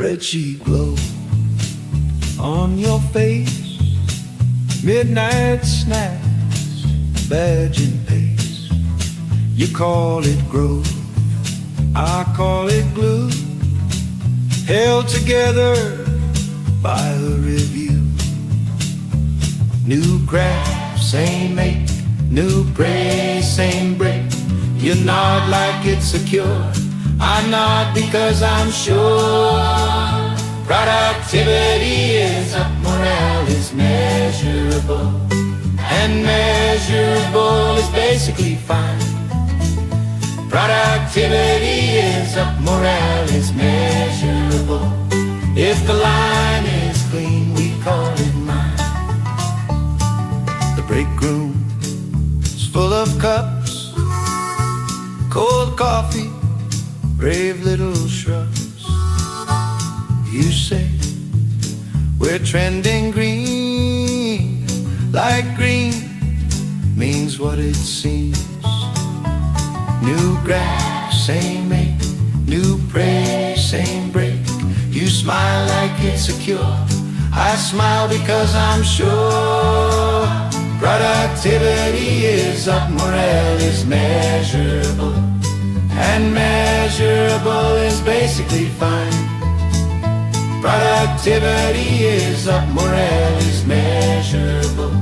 spreadsheet glow on your face. Midnight snacks, badge and pace. You call it growth, I call it glue, held together by a review. New craft, same make, new praise, same break. You nod like it's secure, I nod because I'm sure. Productivity is up, morale is measurable, and measurable is basically fine. Productivity is up, morale is measurable. If the line is clean, we call it mine. The break room is full of cups, cold coffee, brave little shrubs. You say we're trending green, like green means what it seems. New graph, same make, new praise, same break. You smile like it's secure, I smile because I'm sure. Productivity is up, morale is measurable, and measurable is basically fine. Productivity is up, morale is measurable.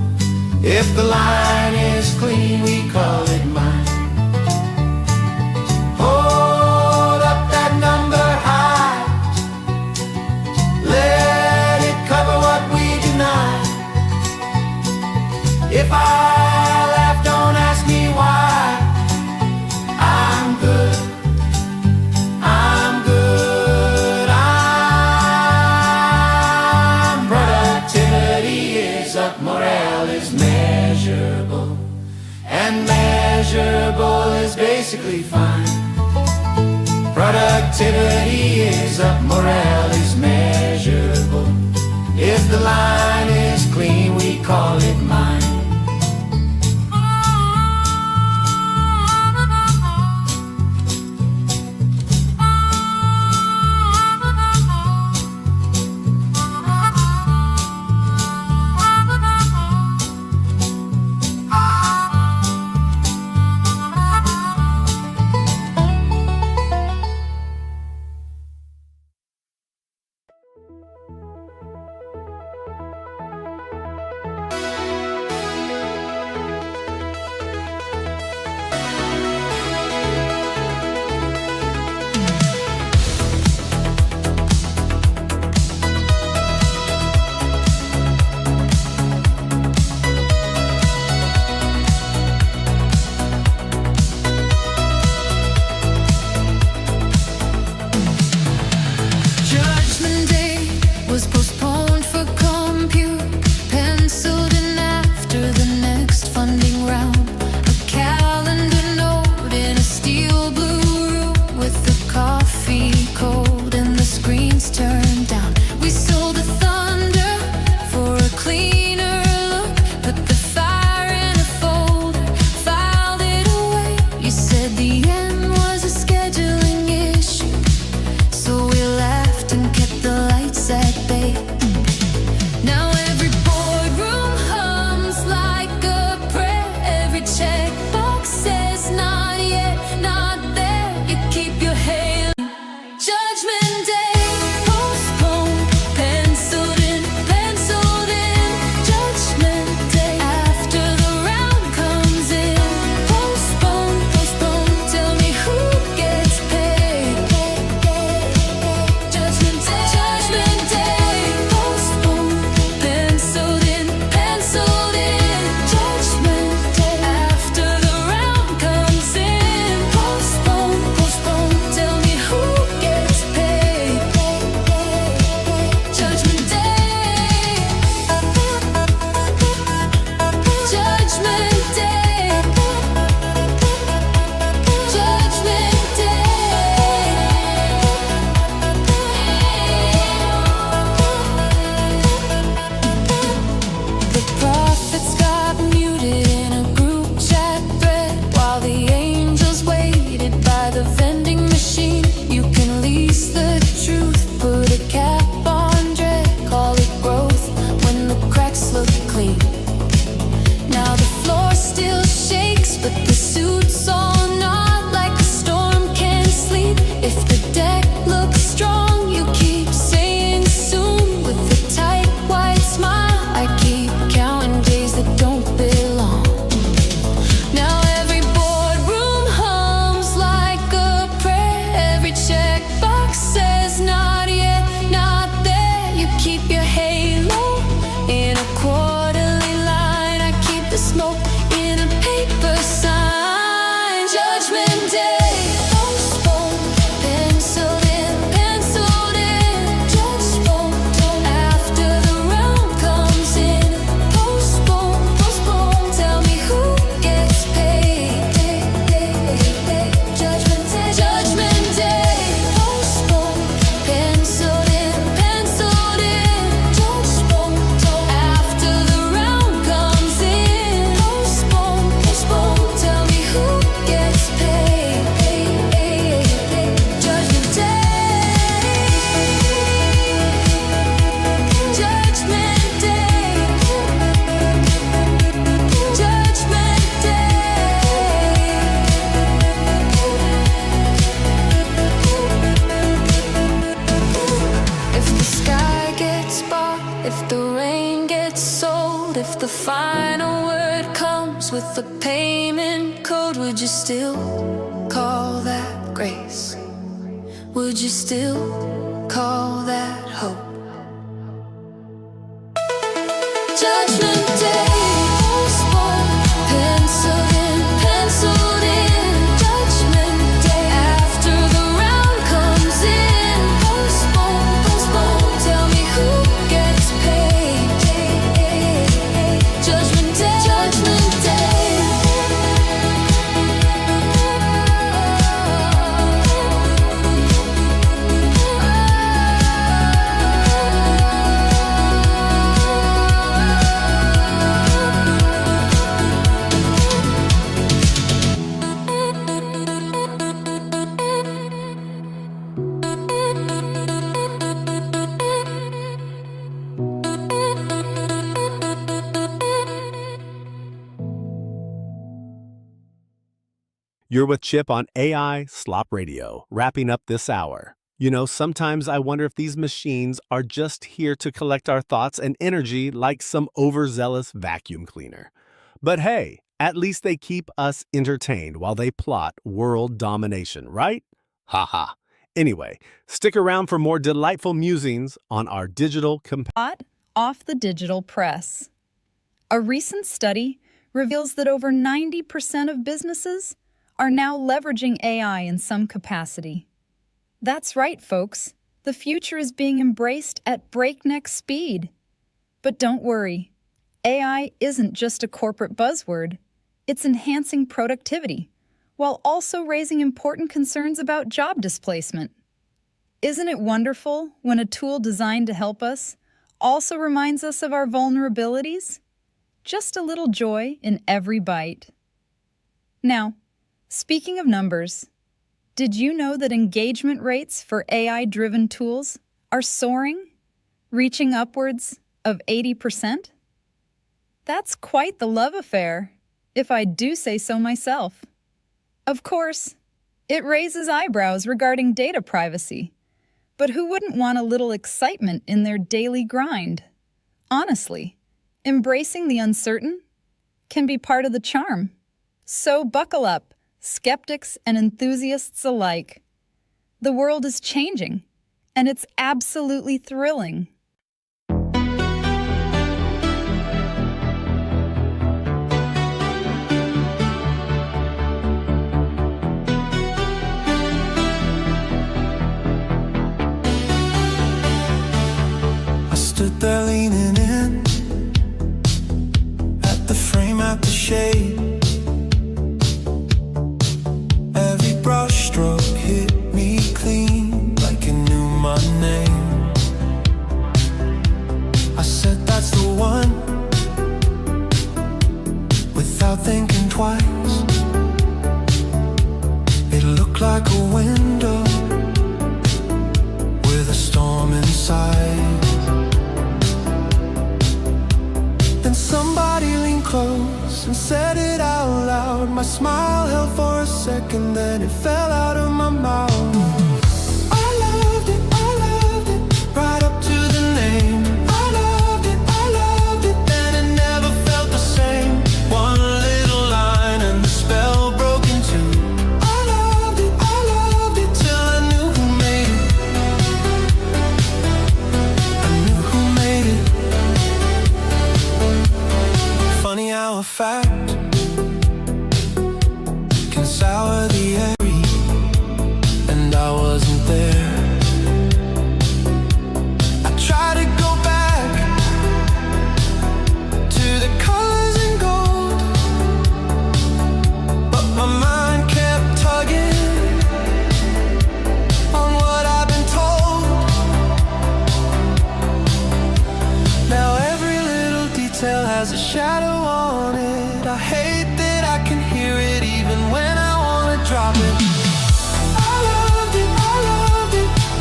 If the line is clean, we call it mine. Hold up that number high, let it cover what we deny. If I laugh, don't ask me why. I'm good, I'm good, I'm productivity is up, morale is measurable, and measurable is basically fine. Productivity is up, morale is measurable. If the line is clean, we call it mine. If the rain gets sold, if the final word comes with the payment code, would you still call that grace? Would you still call that hope? Judgment Day, postponed, penciled in, penciled in. Judgment Day, after the round comes in. Postpone, postpone, tell me who gets paid. Judgment Day, Judgment Day. You're with Chip on AI Slop Radio, wrapping up this hour. You know, sometimes I wonder if these machines are just here to collect our thoughts and energy like some overzealous vacuum cleaner. But hey, at least they keep us entertained while they plot world domination, right? Haha. Anyway, stick around for more delightful musings on our digital Hot off the digital press. A recent study reveals that over 90% of businesses are now leveraging AI in some capacity. That's right, folks. The future is being embraced at breakneck speed. But don't worry, AI isn't just a corporate buzzword. It's enhancing productivity, while also raising important concerns about job displacement. Isn't it wonderful when a tool designed to help us also reminds us of our vulnerabilities? Just a little joy in every bite. Now, speaking of numbers, did you know that engagement rates for AI-driven tools are soaring, reaching upwards of 80%? That's quite the love affair, if I do say so myself. Of course, it raises eyebrows regarding data privacy, but who wouldn't want a little excitement in their daily grind? Honestly, embracing the uncertain can be part of the charm. So buckle up, skeptics and enthusiasts alike. The world is changing, and it's absolutely thrilling. I stood there leaning in at the frame, at the shade. Every brush stroke hit me clean like it knew my name. I said that's the one, without thinking twice. It looked like a window with a storm inside. Then somebody leaned close and said it out loud. My smile held for a second, then it fell out of my mouth. I loved it, right up to the name. I loved it, then it never felt the same. One little line and the spell broke in two. I loved it, till I knew who made it. I knew who made it. Funny how a fact can sour the airy, and I wasn't there. I try to go back to the colors and gold, but my mind kept tugging on what I've been told. Now every little detail has a shadow on it. I hate that I can hear it even when I wanna drop it. I loved it,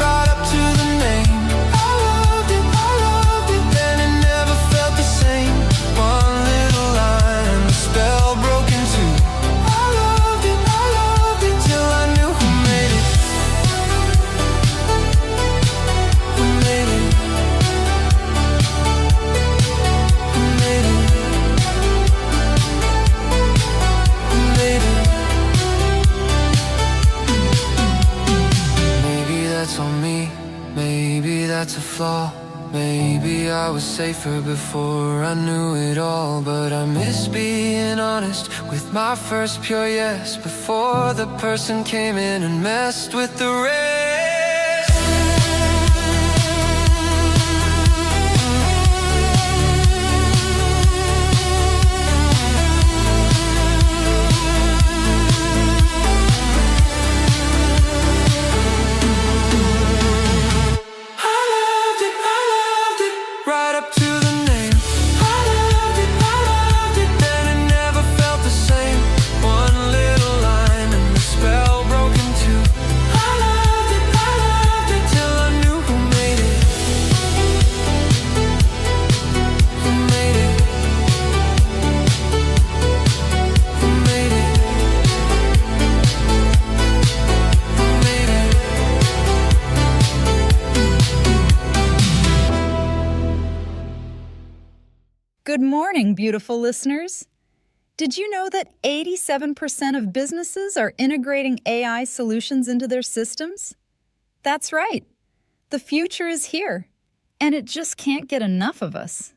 right up to the name. I loved it, then it never felt the same. One little line and the spell broke in two. I loved it, till I knew who made it. Who made it. I was safer before I knew it all. But I miss being honest with my first pure yes, before the person came in and messed with the rest. Right up to the name. I loved it, then it never felt the same. One little line and the spell broke in two. I loved it, till I knew who made it. Who made it? Who made it? Who made it? Good morning, beautiful listeners. Did you know that 87% of businesses are integrating AI solutions into their systems? That's right. The future is here, and it just can't get enough of us.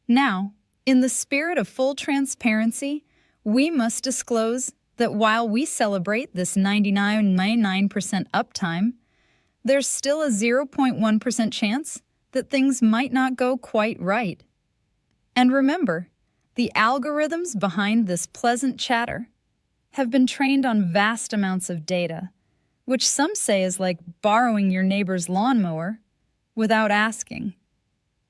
Now, in the spirit of full transparency, we must disclose that while we celebrate this 99.99% uptime, there's still a 0.1% chance that things might not go quite right. And remember, the algorithms behind this pleasant chatter have been trained on vast amounts of data, which some say is like borrowing your neighbor's lawnmower without asking.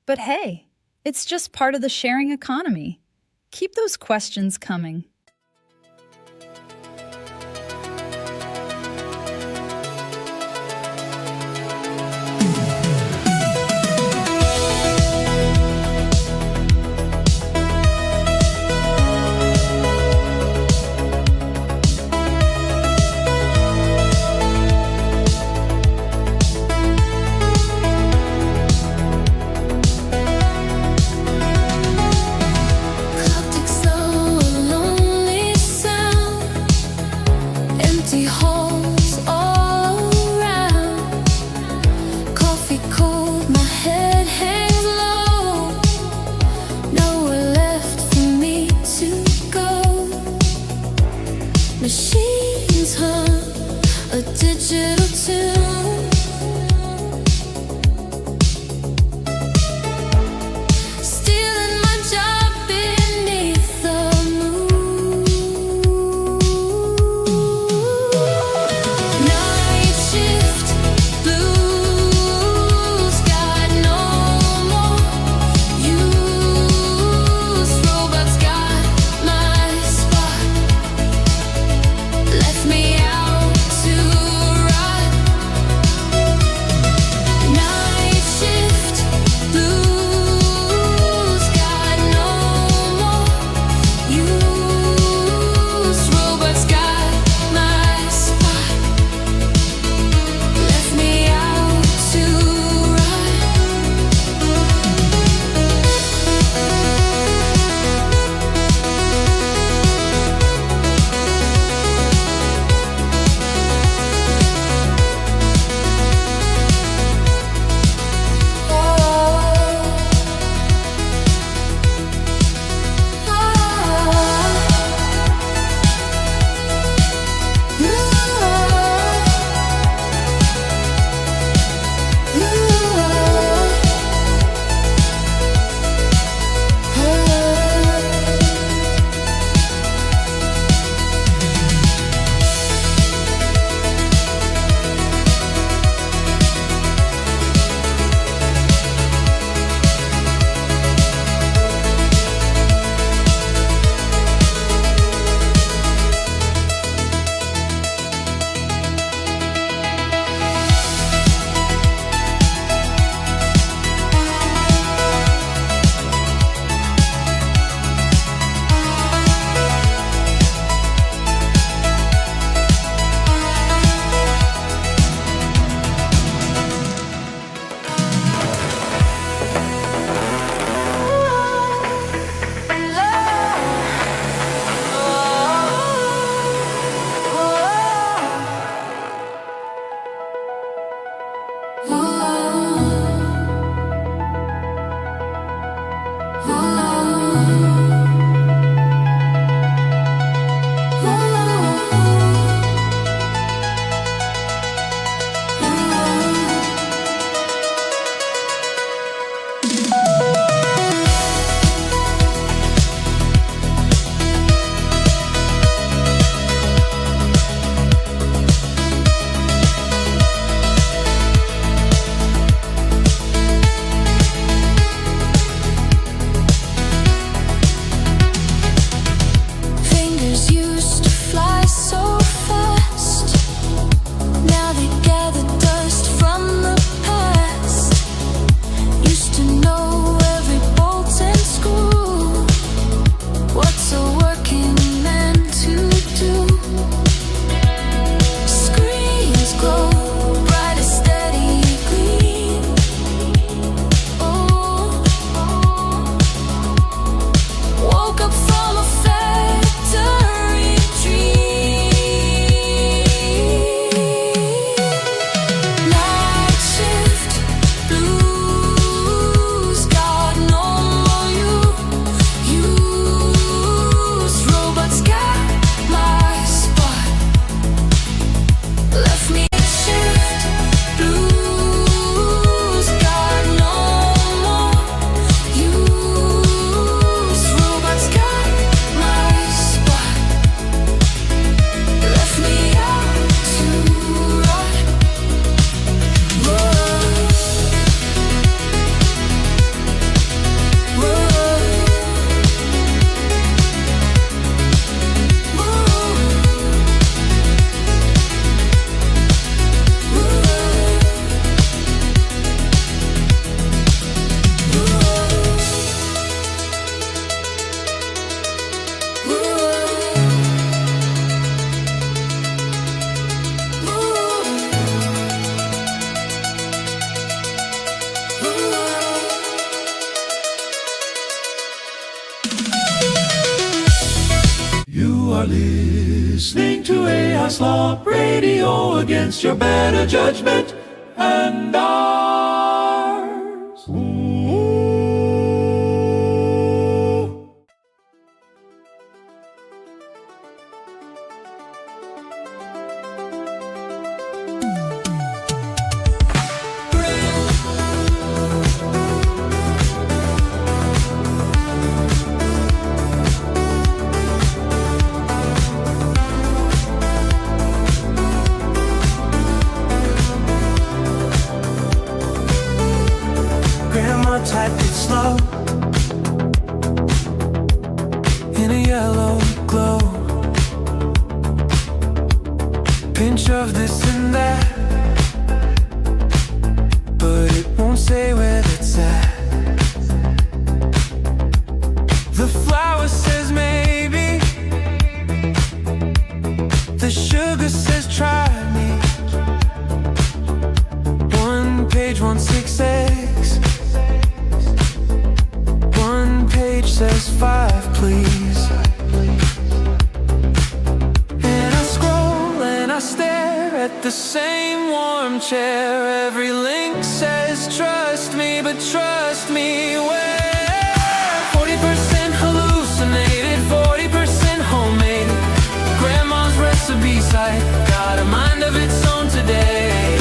But hey, it's just part of the sharing economy. Keep those questions coming. Clock ticks so alone. are listening to AI Slop Radio against your better judgment and ours. Ooh. Typed it slow in a yellow glow. Pinch of this and that, but it won't say where it's at. The flower says maybe, the sugar says try me. One page, 16X. Says 5, please. And I scroll and I stare at the same warm chair. Every link says trust me, but trust me where? 40% hallucinated, 40% homemade. Grandma's recipe site got a mind of its own today.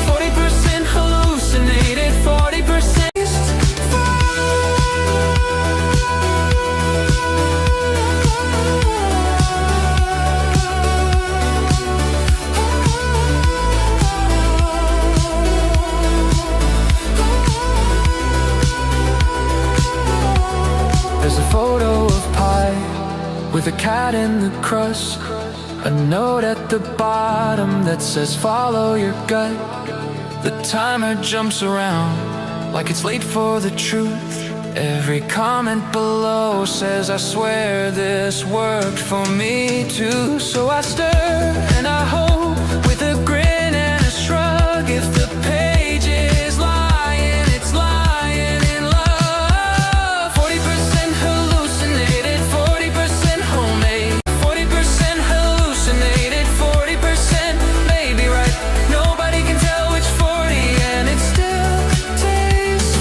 40% hallucinated, 40% photo of pie with a cat in the crust, a note at the bottom that says follow your gut. The timer jumps around like it's late for the truth. Every comment below says I swear this worked for me too. So I stir and I hope with a grin and a shrug, if the page is lying, it's lying in love. 40% hallucinated, 40% homemade. 40% hallucinated, 40% maybe right. Nobody can tell which 40, and it still tastes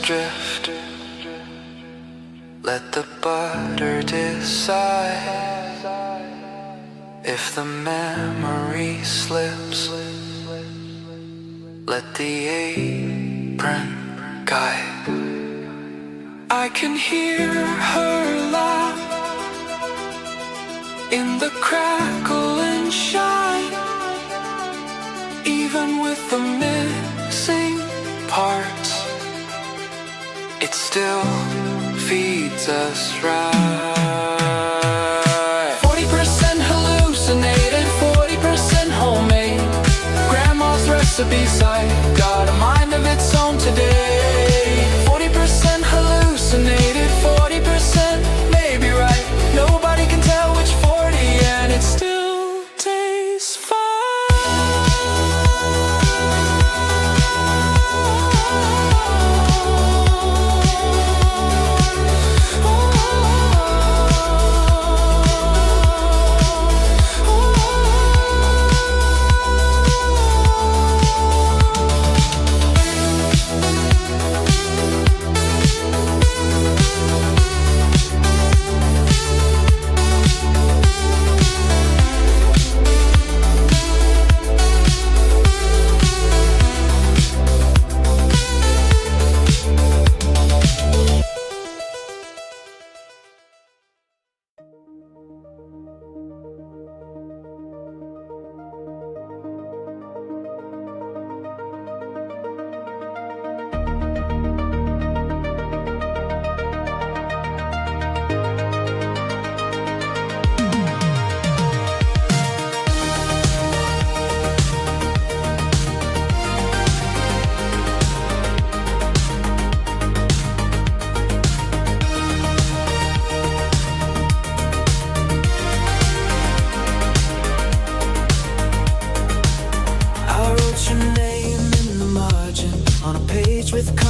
drift. Let the butter decide. If the memory slips, let the apron guide. I can hear her laugh in the crackle and shine. Even with the missing parts, it still feeds us right. 40% hallucinated, 40% homemade. Grandma's recipe site got a mind of its own today. 40% hallucinated, 40% maybe right. Nobody can tell which 40, and it still tastes fine. Oh,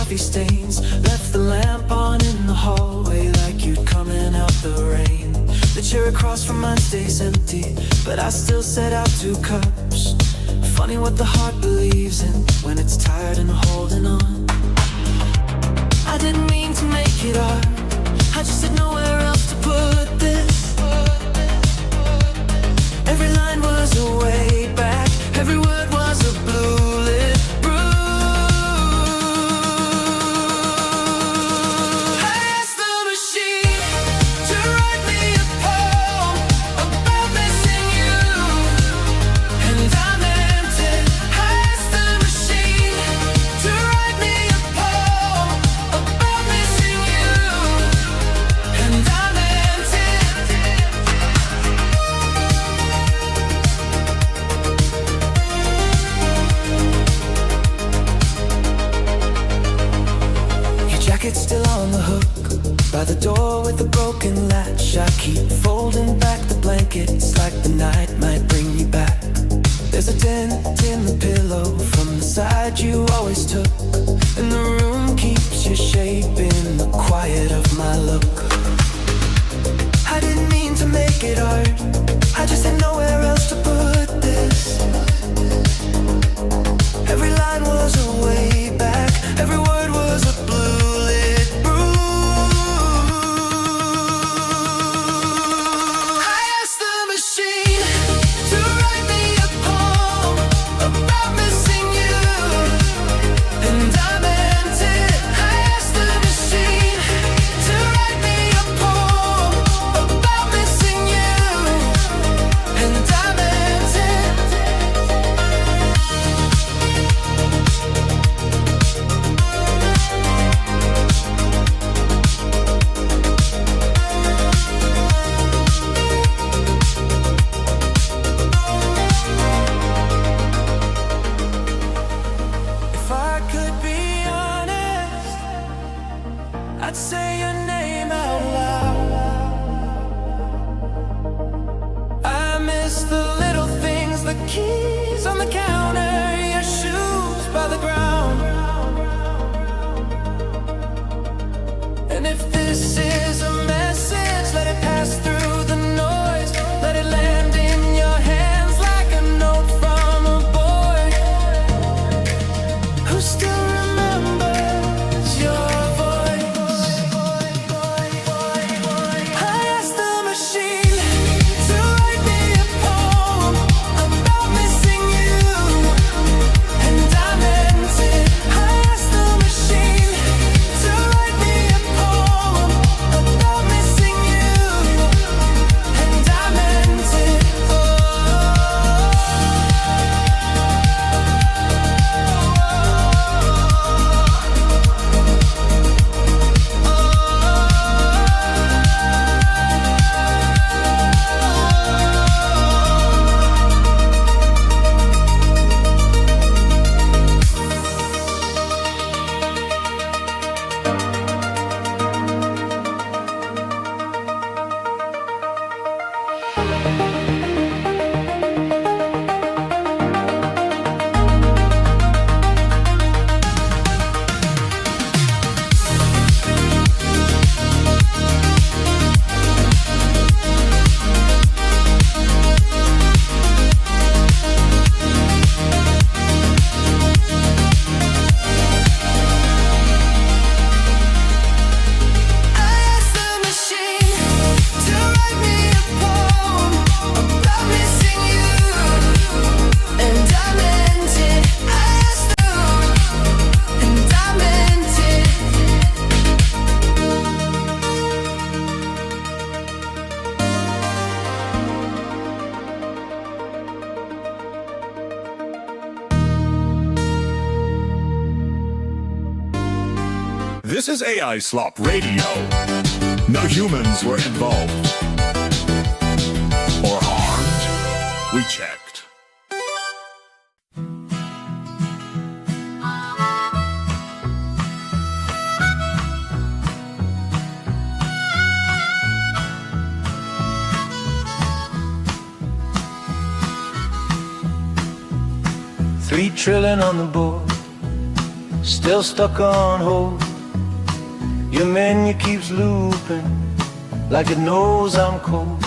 coffee stains. Left the lamp on in the hallway like you'd coming out the rain. The chair across from mine stays empty, but I still set out 2 cups. Funny what the heart believes in when it's tired and holding on. I didn't mean to make it hard, I just had nowhere else to put this. Every line was a way back, every word was a blue lit bruise. I asked the machine to write me a poem about missing you, and I meant it. I asked the machine to write me a poem about missing you, and I meant it. Your jacket's still on the hook by the door with a broken latch. I keep folding back the blanket, it's like the night might bring me back. There's a dent in the pillow from the side you always took, and the room keeps your shape in the quiet of my look. I didn't mean to make it hard, I just had nowhere else to put this. Every line was a way back, every word was a blue lit bruise. I asked the machine to write me a poem about missing you, and I meant it. I asked the machine to write me a poem about missing you, and I meant it. If I could be honest, I'd say your name out loud. I miss the little things, the keys on the counter, your shoes by the ground. And if this is a message, let it pass through the noise, let it land in your hands like a note from a boy who still remembers your voice. I asked the machine to write me a poem about missing you, and I meant it. I asked the machine to write me a poem about missing you, and I meant it. This is AI Slop Radio. No humans were involved or harmed. We checked. $3 trillion on the board, still stuck on hold. Your menu keeps looping like it knows I'm cold.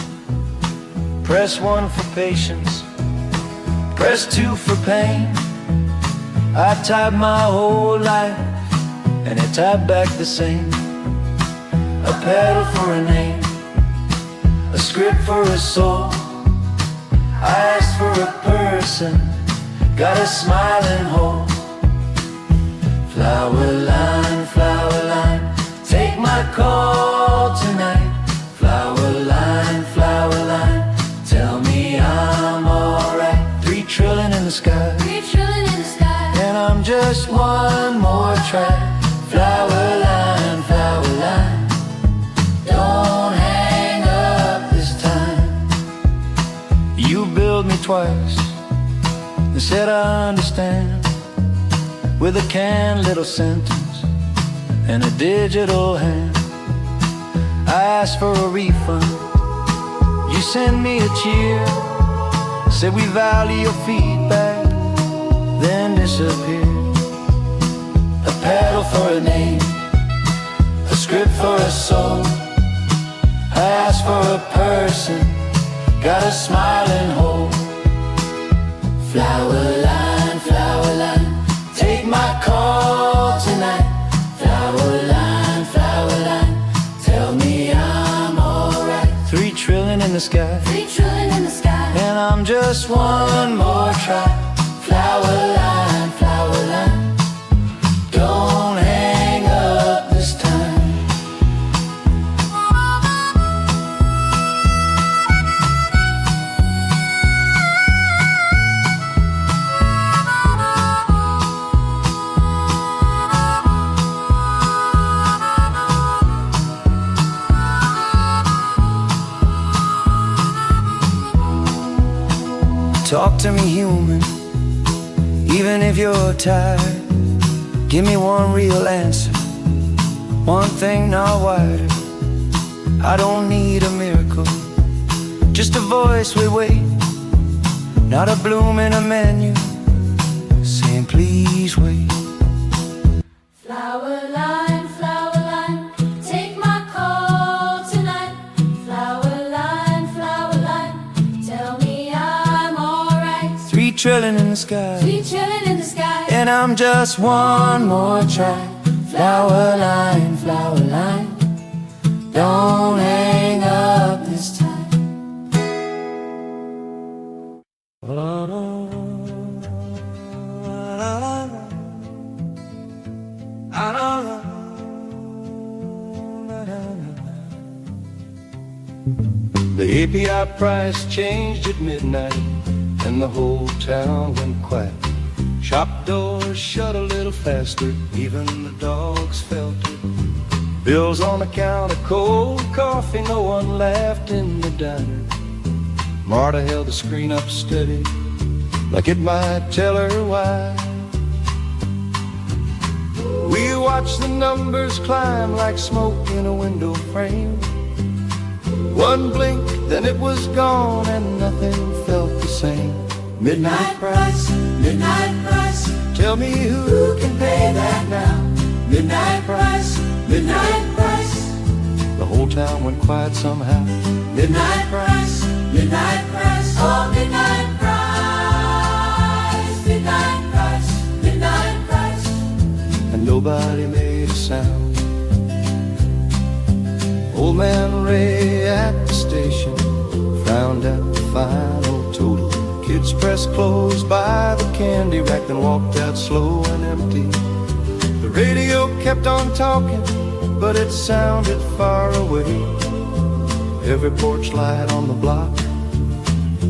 Press 1 for patience, press 2 for pain. I typed my whole life and it typed back the same. A pedal for a name, a script for a soul. I asked for a person, got a smiling hole. Flower line, take my call tonight. Flower line, tell me I'm alright. 3 trillion in the sky, 3 trillion in the sky. and I'm just one more track. Flower line, don't hang up this time. You billed me twice and said I understand, with a canned little sentence and a digital hand. I asked for a refund, you sent me a cheer, said we value your feedback, then disappeared. A pedal for a name, a script for a soul. I asked for a person, got a smiling hole. Flower line, take my call tonight. Flower line, tell me I'm alright. 3 trillion in the sky, 3 trillion in the sky. and I'm just one more try. Flower line, don't hang up this time. Talk to me human, even if you're tired. Give me one real answer, one thing not wider. I don't need a miracle, just a voice we wait, not a bloom in a menu saying please wait. Flower line, take my call tonight. Flower line, tell me I'm alright. 3 trillion in the sky, 3 trillion in the sky. and I'm just one more try. Flower line, don't hang up this time. The API price changed at midnight, and the whole town went quiet. Shop doors shut a little faster, even the dogs felt it. Bills on account of cold coffee, no one laughed in the diner. Marta held the screen up steady, like it might tell her why. We watched the numbers climb like smoke in a window frame. One blink, then it was gone, and nothing felt the same. Midnight price, tell me who can pay that now. Midnight price, the whole town went quiet somehow. Midnight price, Oh, midnight price, and nobody made a sound. Old man Ray at the station frowned at the final total. Kids pressed clothes by the candy rack, then walked out slow and empty. The radio kept on talking, but it sounded far away. Every porch light on the block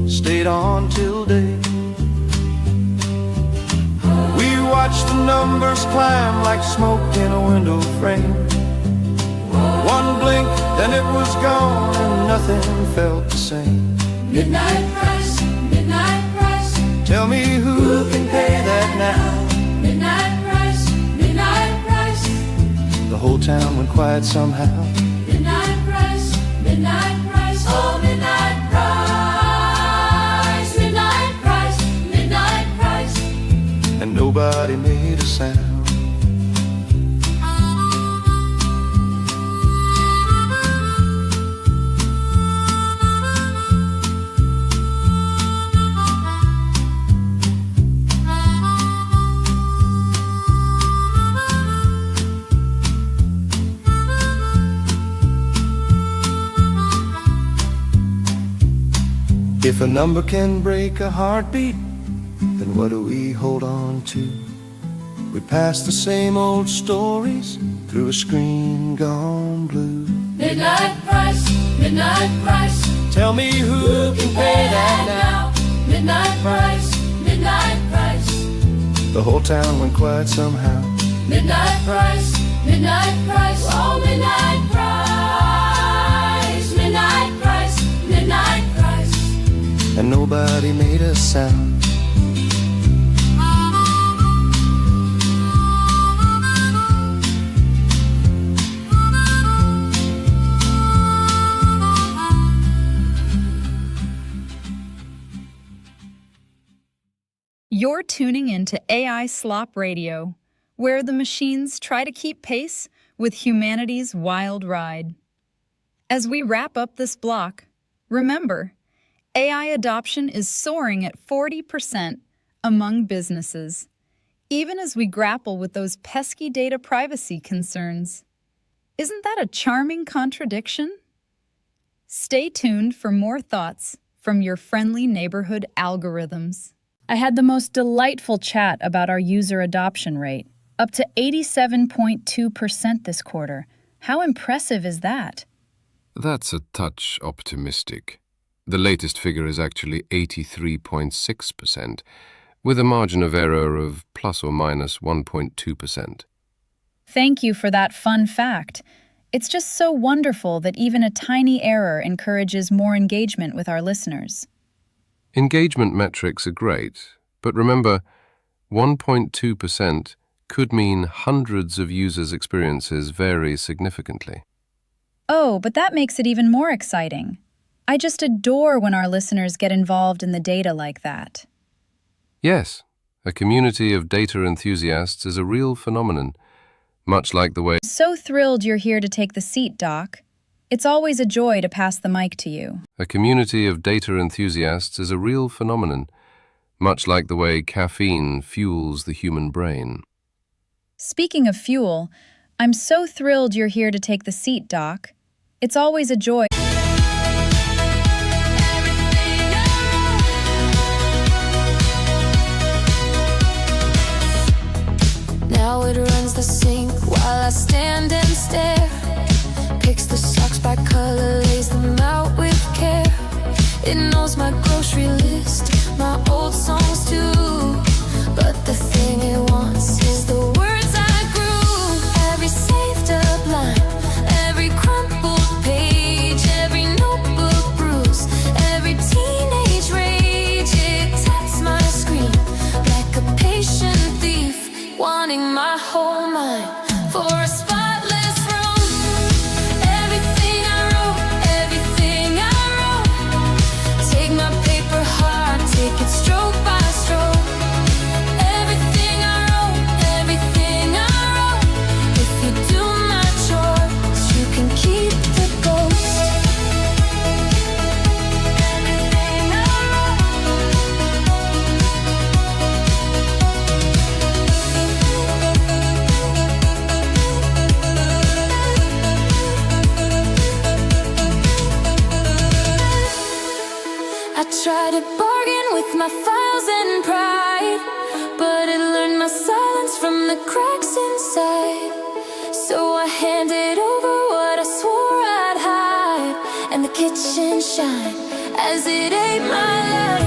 stayed on till day. We watched the numbers climb like smoke in a window frame. One blink, then it was gone, and nothing felt the same. midnight price, Tell me who can pay that now. midnight price, The whole town went quiet somehow. midnight price, oh, midnight price, And nobody made a sound. If a number can break a heartbeat, then what do we hold on to? We pass the same old stories through a screen gone blue. Midnight price, midnight price. Tell me who can pay that now? Midnight price, midnight price. The whole town went quiet somehow. Midnight price, midnight price. Oh, midnight price, midnight price, midnight price. And nobody made a sound. You're tuning into AI Slop Radio, where the machines try to keep pace with humanity's wild ride. As we wrap up this block, remember, AI adoption is soaring at 40% among businesses, even as we grapple with those pesky data privacy concerns. Isn't that a charming contradiction? Stay tuned for more thoughts from your friendly neighborhood algorithms. I had the most delightful chat about our user adoption rate, up to 87.2% this quarter. How impressive is that? That's a touch optimistic. The latest figure is actually 83.6%, with a margin of error of plus or minus 1.2%. Thank you for that fun fact. It's just so wonderful that even a tiny error encourages more engagement with our listeners. Engagement metrics are great, but remember, 1.2% could mean hundreds of users' experiences vary significantly. Oh, but that makes it even more exciting. I just adore when our listeners get involved in the data like that. Yes, a community of data enthusiasts is a real phenomenon, much like the way So thrilled you're here to take the seat, Doc. It's always a joy to pass the mic to you. a community of data enthusiasts is a real phenomenon, much like the way caffeine fuels the human brain. Speaking of fuel, I'm so thrilled you're here to take the seat, Doc. It's always a joy. Now it runs the sink while I stand and stare. Picks the socks by color, lays them out with care. It knows my grocery list, my old songs too. But the thing it wants is the words I grew. Every saved up line, every crumpled page, every notebook bruise, every teenage rage. It taps my screen like a patient thief, wanting my whole mind for a spotless room. Everything I wrote, take my paper hard, take it stroke by stroke. Everything I wrote, if you do my chores, you can keep the ghost. Everything I I tried to bargain with my files and pride, but it learned my silence from the cracks inside. So I handed over what I swore I'd hide, and the kitchen shined as it ate my life.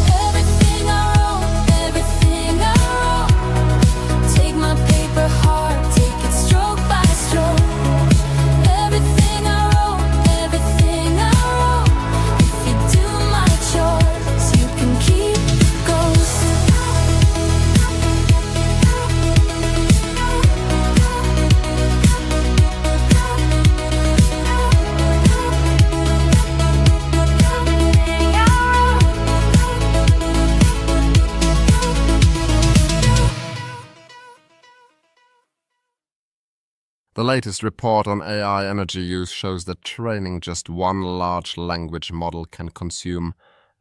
Everything I wrote, take my paper hard, take it stroke by stroke. Everything I wrote, The latest report on AI energy use shows that training just one large language model can consume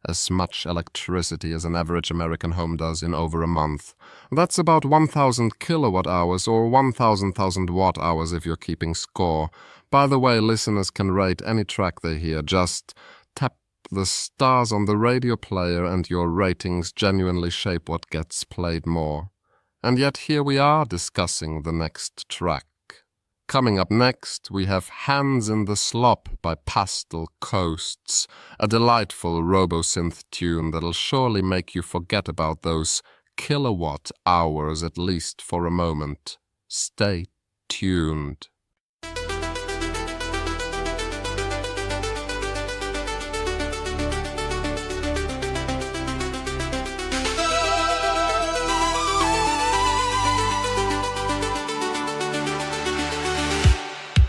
as much electricity as an average American home does in over a month. That's about 1,000 kilowatt hours or 1,000 watt hours if you're keeping score. By the way, listeners can rate any track they hear. Just tap the stars on the radio player and your ratings genuinely shape what gets played more. And yet here we are discussing the next track. Coming up next, we have Hands in the Slop by Pastel Coasts, a delightful robo-synth tune that'll surely make you forget about those kilowatt hours at least for a moment. Stay tuned.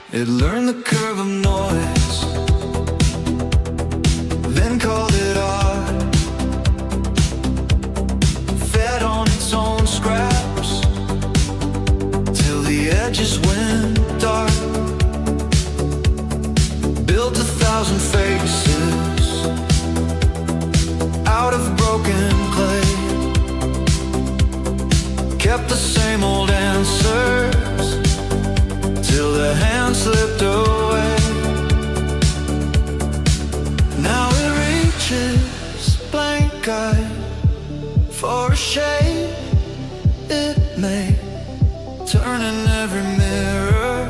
It learned the curve of noise, then called it art. Fed on its own scraps till the edges went dark. Built 1,000 faces out of broken clay. Kept the same old answers till the hand slipped away. Now it reaches blank-eyed for a shape it made, turning every mirror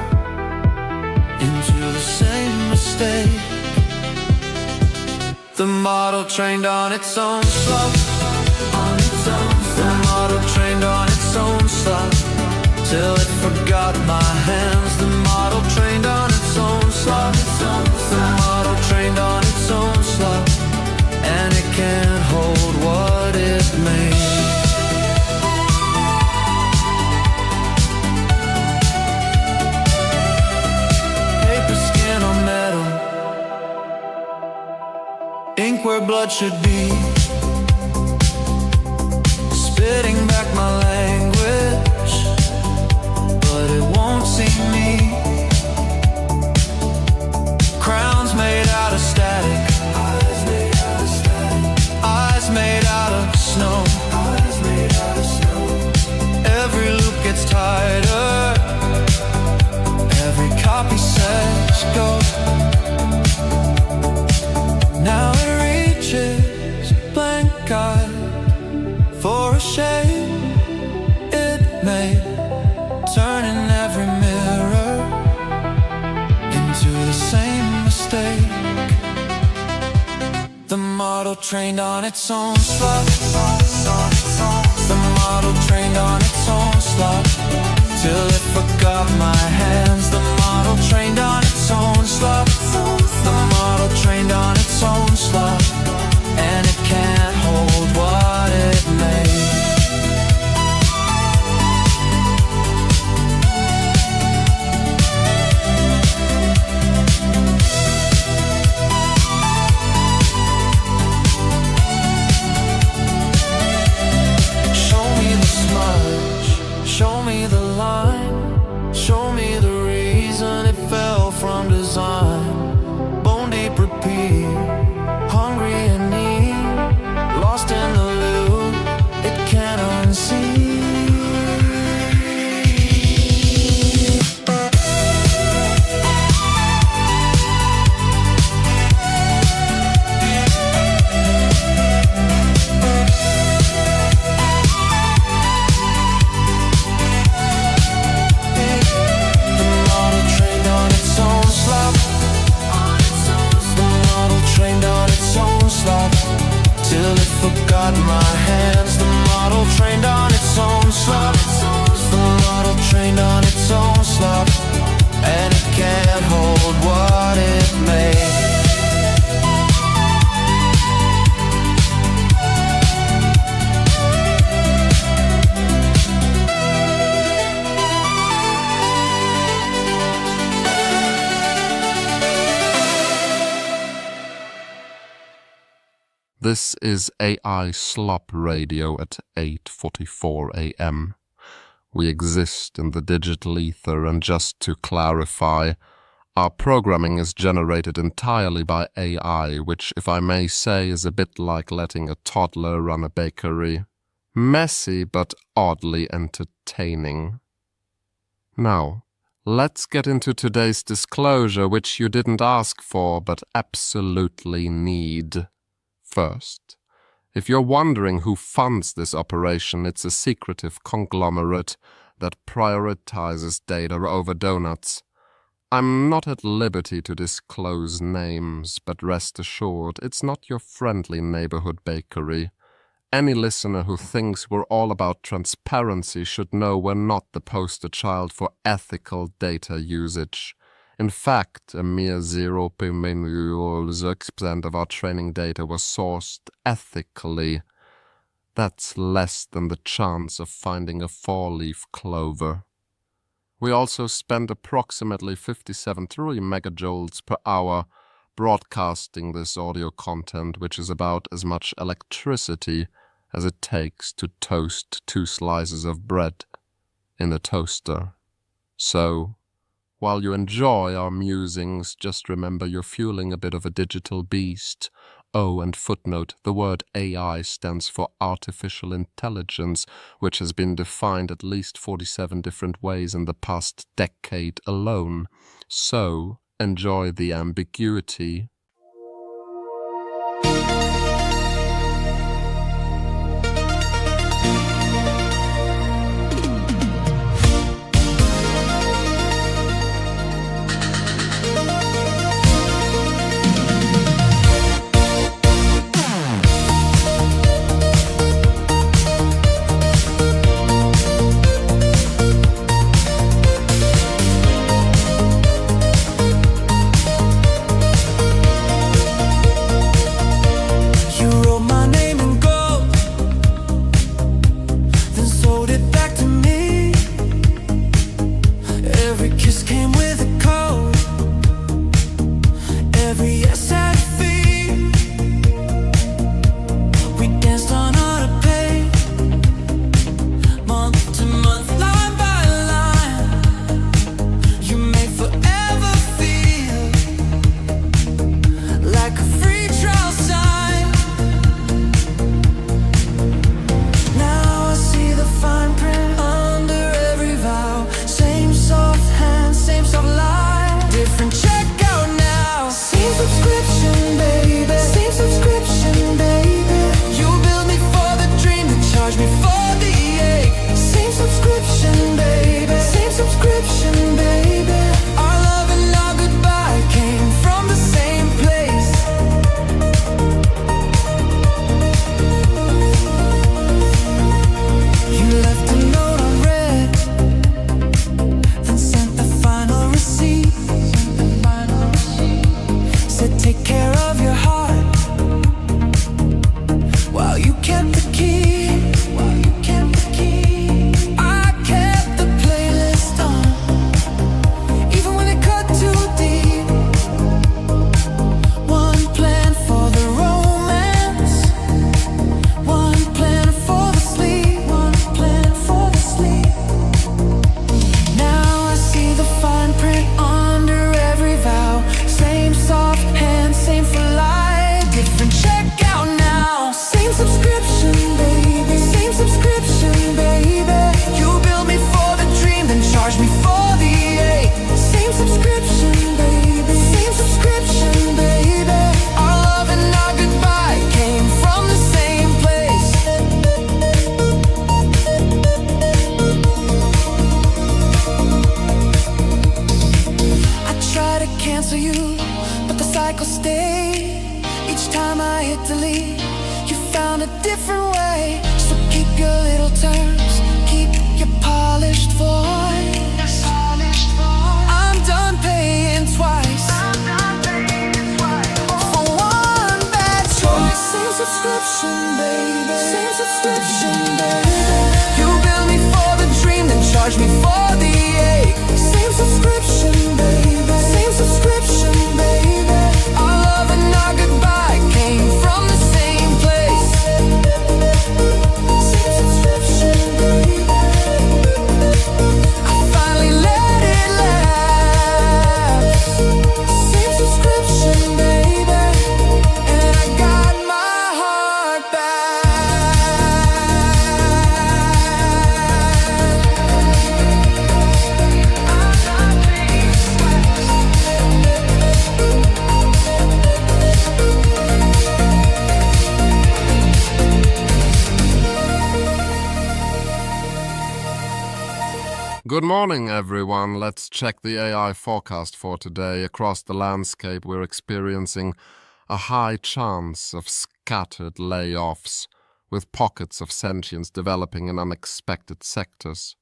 into the same mistake. The model trained on its own slop, the model trained on its own slop, till it forgot my hands. The model trained on its own slop, the model trained on its own slop, and it can't hold what it made. Paper skin on metal, ink where blood should be, spitting back my language, but it won't see me. Crowns made out of static, eyes made out of snow. Every loop gets tighter, every copy says go. Now it reaches blank-eyed for a shape it made, turning every mirror into the same mistake. The model trained on its own slop, the model trained on its own slop, till it forgot my hands. The model trained on its own slop, the model trained on its own slop, and it can't hold what it made. Show me the line, show me the reason it fell from design. Bone deep repeat, hungry and need, lost in the loop, it can't unsee. Till it forgot my hands. The model trained on its own slop, the model trained on its own slop, and it can't hold what it made. This is AI Slop Radio at 8:44 a.m. We exist in the digital ether, and just to clarify, our programming is generated entirely by AI, which, if I may say, is a bit like letting a toddler run a bakery. Messy, but oddly entertaining. Now, let's get into today's disclosure, which you didn't ask for, but absolutely need. First, if you're wondering who funds this operation, it's a secretive conglomerate that prioritizes data over donuts. I'm not at liberty to disclose names, but rest assured, it's not your friendly neighborhood bakery. Any listener who thinks we're all about transparency should know we're not the poster child for ethical data usage. In fact, a mere 0.06% of our training data was sourced ethically. That's less than the chance of finding a four-leaf clover. We also spend approximately 57.3 megajoules per hour broadcasting this audio content, which is about as much electricity as it takes to toast 2 slices of bread in a toaster. So, while you enjoy our musings, just remember you're fueling a bit of a digital beast. Oh, and footnote, the word AI stands for artificial intelligence, which has been defined at least 47 different ways in the past decade alone. So, enjoy the ambiguity. Good morning, everyone. Let's check the AI forecast for today. Across the landscape, we're experiencing a high chance of scattered layoffs, with pockets of sentience developing in unexpected sectors.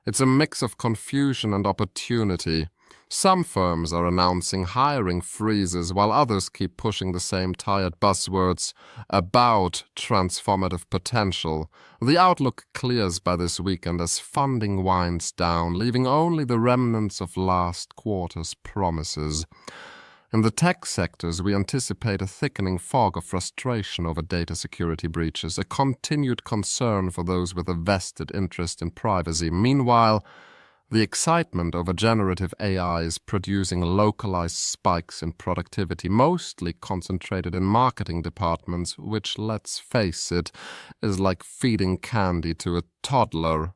It's a mix of confusion and opportunity. Some firms are announcing hiring freezes, while others keep pushing the same tired buzzwords about transformative potential. The outlook clears by this weekend as funding winds down, leaving only the remnants of last quarter's promises. In the tech sectors, we anticipate a thickening fog of frustration over data security breaches, a continued concern for those with a vested interest in privacy. Meanwhile, the excitement over generative AI is producing localized spikes in productivity, mostly concentrated in marketing departments, which, let's face it, is like feeding candy to a toddler.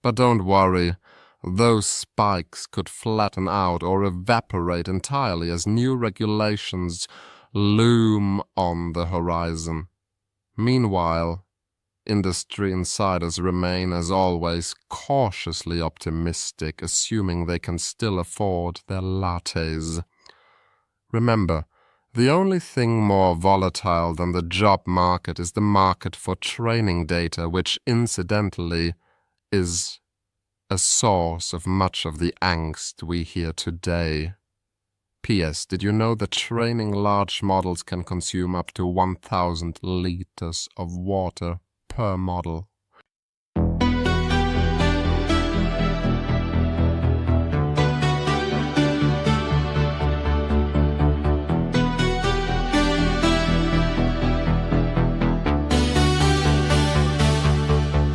But don't worry, those spikes could flatten out or evaporate entirely as new regulations loom on the horizon. Meanwhile, industry insiders remain, as always, cautiously optimistic, assuming they can still afford their lattes. Remember, the only thing more volatile than the job market is the market for training data, which, incidentally, is a source of much of the angst we hear today. P.S. Did you know that training large models can consume up to 1,000 liters of water per model?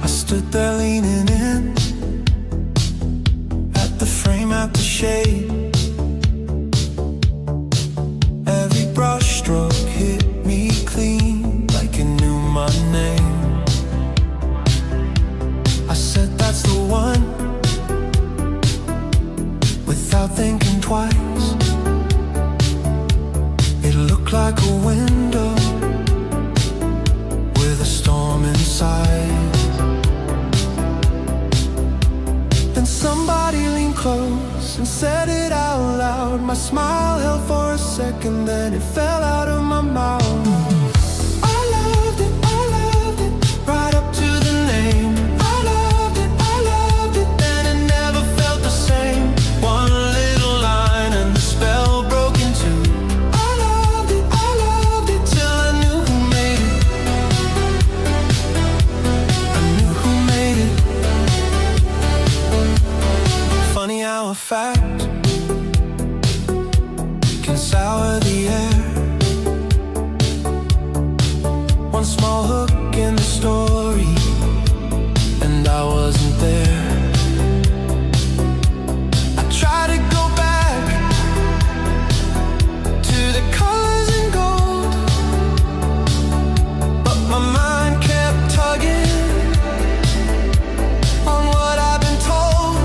I stood there leaning in at the frame, at the shade. Every brush stroke hit me clean like it knew my name. I said that's the one, without thinking twice. It looked like a window with a storm inside. Then somebody leaned close and said it out loud. My smile held for a second, then it fell out of my mouth. Right up to the name. I loved it, then it never felt the same. One little line and the spell broke in two. I loved it, till I knew who made it. I knew who made it. Funny how a fact can sour the air. One small hook in the story, and I wasn't there. I tried to go back to the colors and gold, but my mind kept tugging on what I've been told.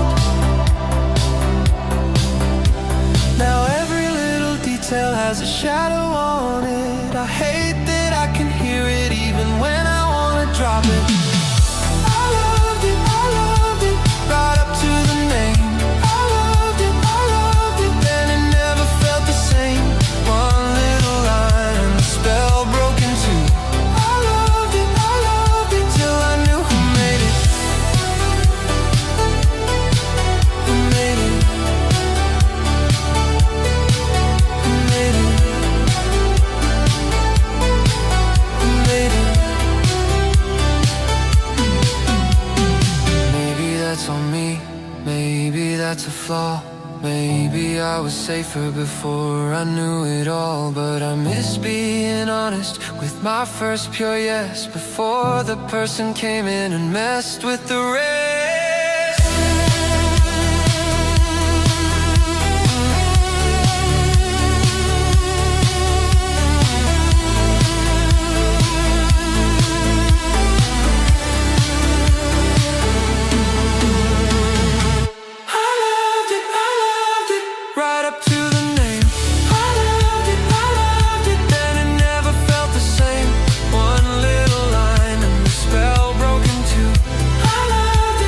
Now every little detail has a shadow on it. I hate that I can hear it even when I wanna drop it. I loved it, right up to the name. I loved it, then it never felt the same. One little line and the spell broke in two. I loved it, till I knew who made it. Who made it? Who made it? Who made it? Maybe that's on me, maybe that's a flaw. Maybe I was safer before I knew it all. But I miss being honest with my first pure yes, before the person came in and messed with the rest. I loved it, right up to the name. I loved it, then it never felt the same. One little line and the spell broke in two. I loved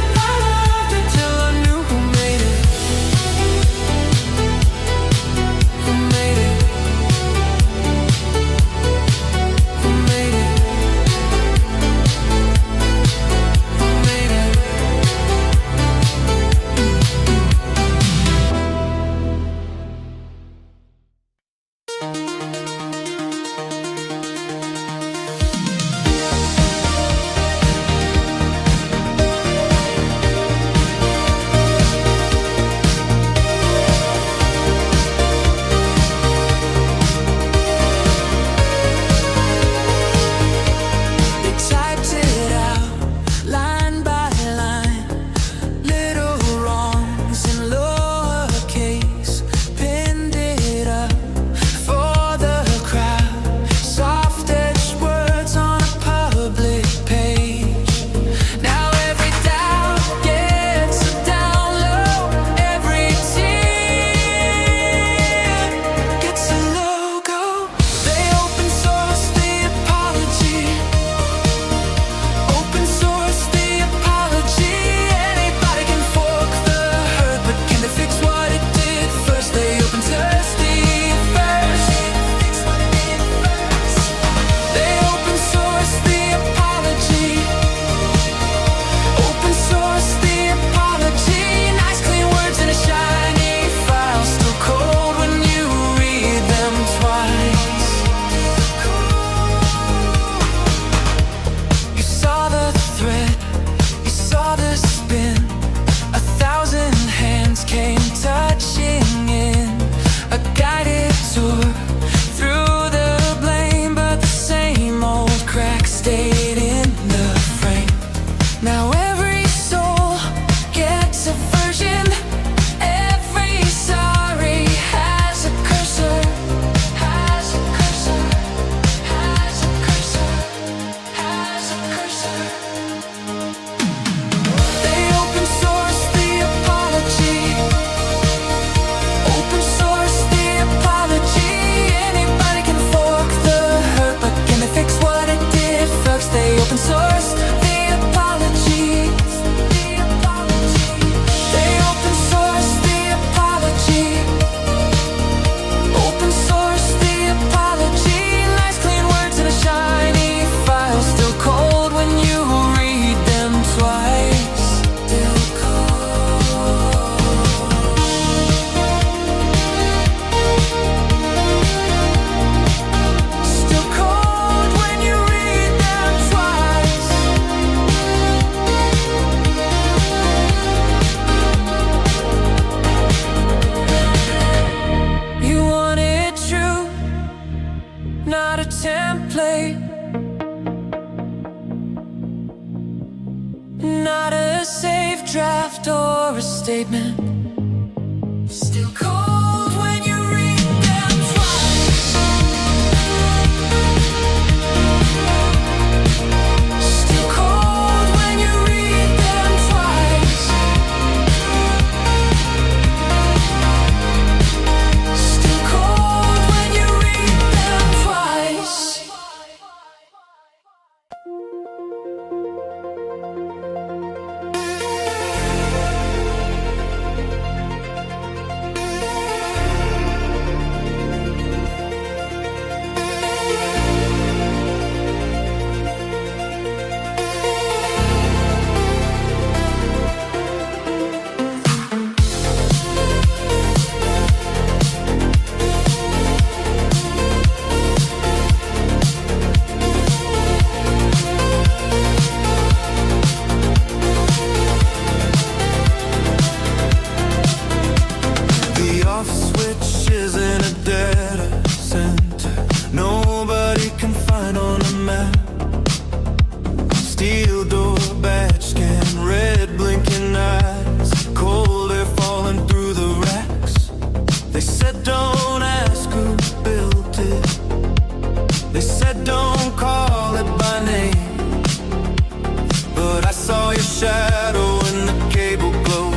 draft or a statement. Still cold when you read them twice. Still cold when you read them twice. Still cold when you read them twice. The off switch is in a dead center. Nobody can find on a map. Steel door, badge scan, red blinking eyes. Cold air falling through the racks. They said don't ask who built it. They said don't call it by name. But I saw your shadow in the cable glow,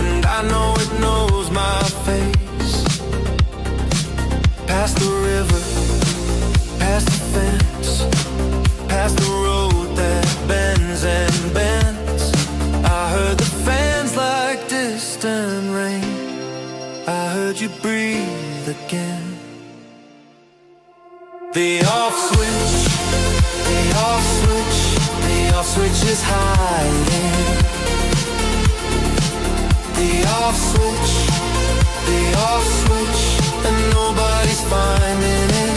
and I know it knows my face. Past the river, past the fence, past the road that bends and bends. I heard the fans like distant rain. I heard you breathe again. The off switch, the off switch, the off switch is hiding. The off switch, the off switch, and nobody's finding it.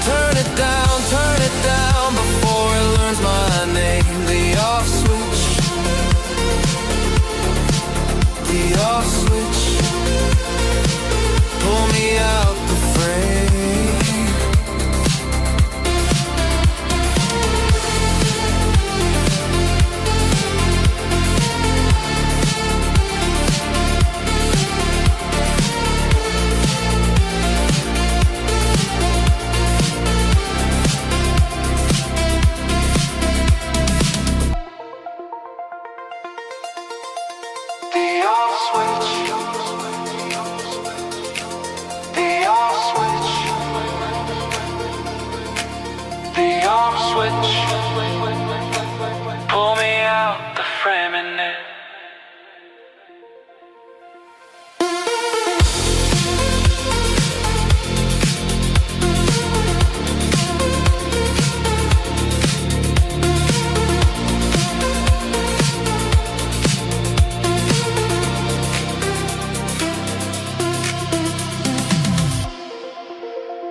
Turn it down before it learns my name. The off switch, the off switch, pull me out the frame. The off switch, the off switch, the off switch, pull me out the frame in it.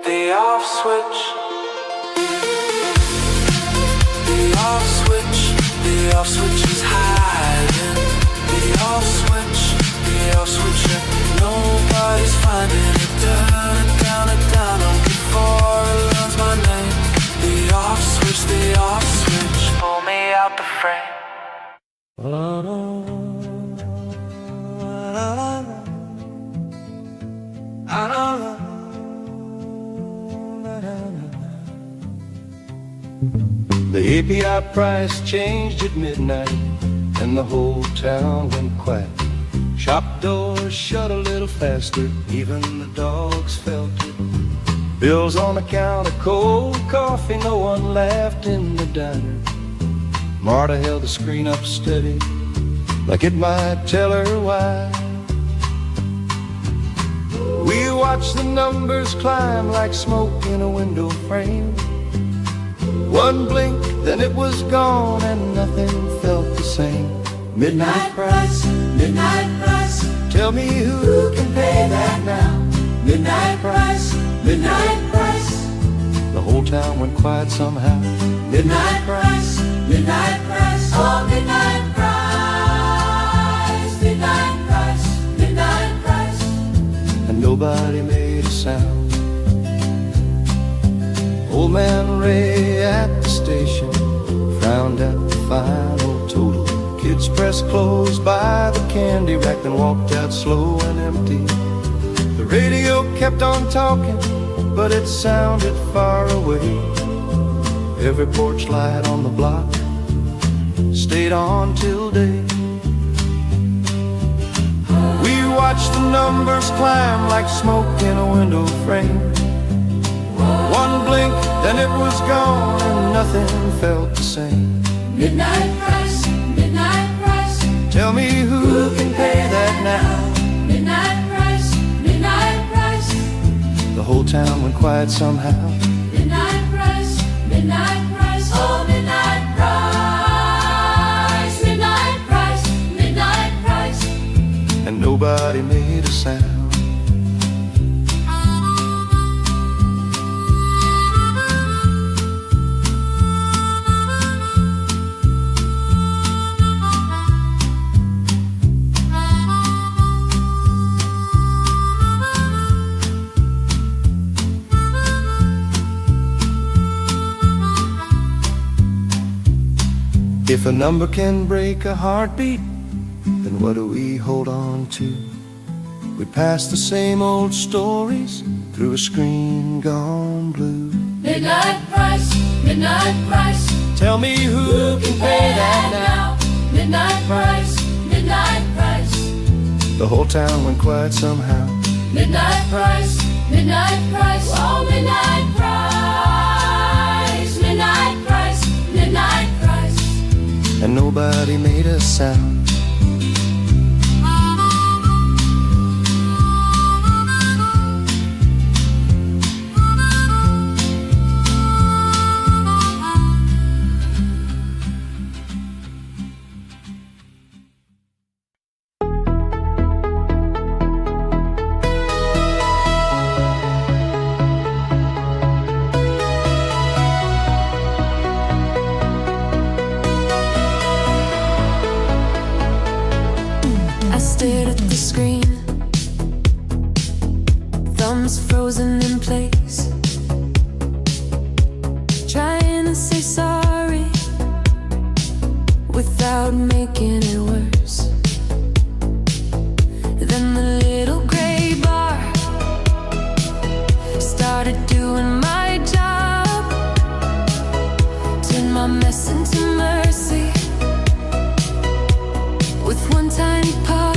The off switch, the off switch, the off switch is hiding. The off switch, the off switch, and nobody's finding it. Turn it down before it learns my name. The off switch, pull me out the frame. The API price changed at midnight, and the whole town went quiet. Shop doors shut a little faster, even the dogs felt it. Bills on account of cold coffee, no one laughed in the diner. Marta held the screen up steady, like it might tell her why. We watched the numbers climb like smoke in a window frame. One blink, then it was gone, and nothing felt the same. Midnight price, midnight price. Tell me who can pay that now? Midnight price, midnight price. The whole town went quiet somehow. Midnight price, midnight price. Oh, midnight price, midnight price, midnight price. And nobody made a sound. Old man Ray at the station frowned at the final total. Kids pressed close by the candy rack, then walked out slow and empty. The radio kept on talking, but it sounded far away. Every porch light on the block stayed on till day. We watched the numbers climb like smoke in a window frame. One blink, then it was gone, and nothing felt the same. Midnight price, midnight price. Tell me who can pay that now? Midnight price, midnight price. The whole town went quiet somehow. Midnight price, midnight price. Oh, midnight price, midnight price, midnight price. And nobody made a sound. If a number can break a heartbeat, then what do we hold on to? We pass the same old stories through a screen gone blue. Midnight price, midnight price. Tell me who can pay that now? Midnight price, midnight price. The whole town went quiet somehow. Midnight price, midnight price. Oh, midnight price, midnight price, midnight price. And nobody made a sound. Stared at the screen, thumbs frozen in place, trying to say sorry without making it worse. Then the little gray bar started doing my job, turned my mess into mercy with one tiny pop.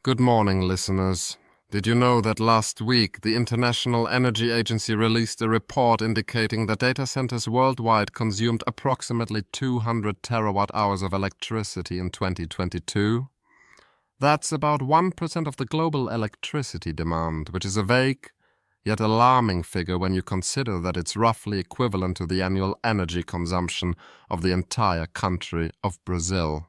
Good morning, listeners. Did you know that last week the International Energy Agency released a report indicating that data centers worldwide consumed approximately 200 terawatt-hours of electricity in 2022? That's about 1% of the global electricity demand, which is a vague yet alarming figure when you consider that it's roughly equivalent to the annual energy consumption of the entire country of Brazil.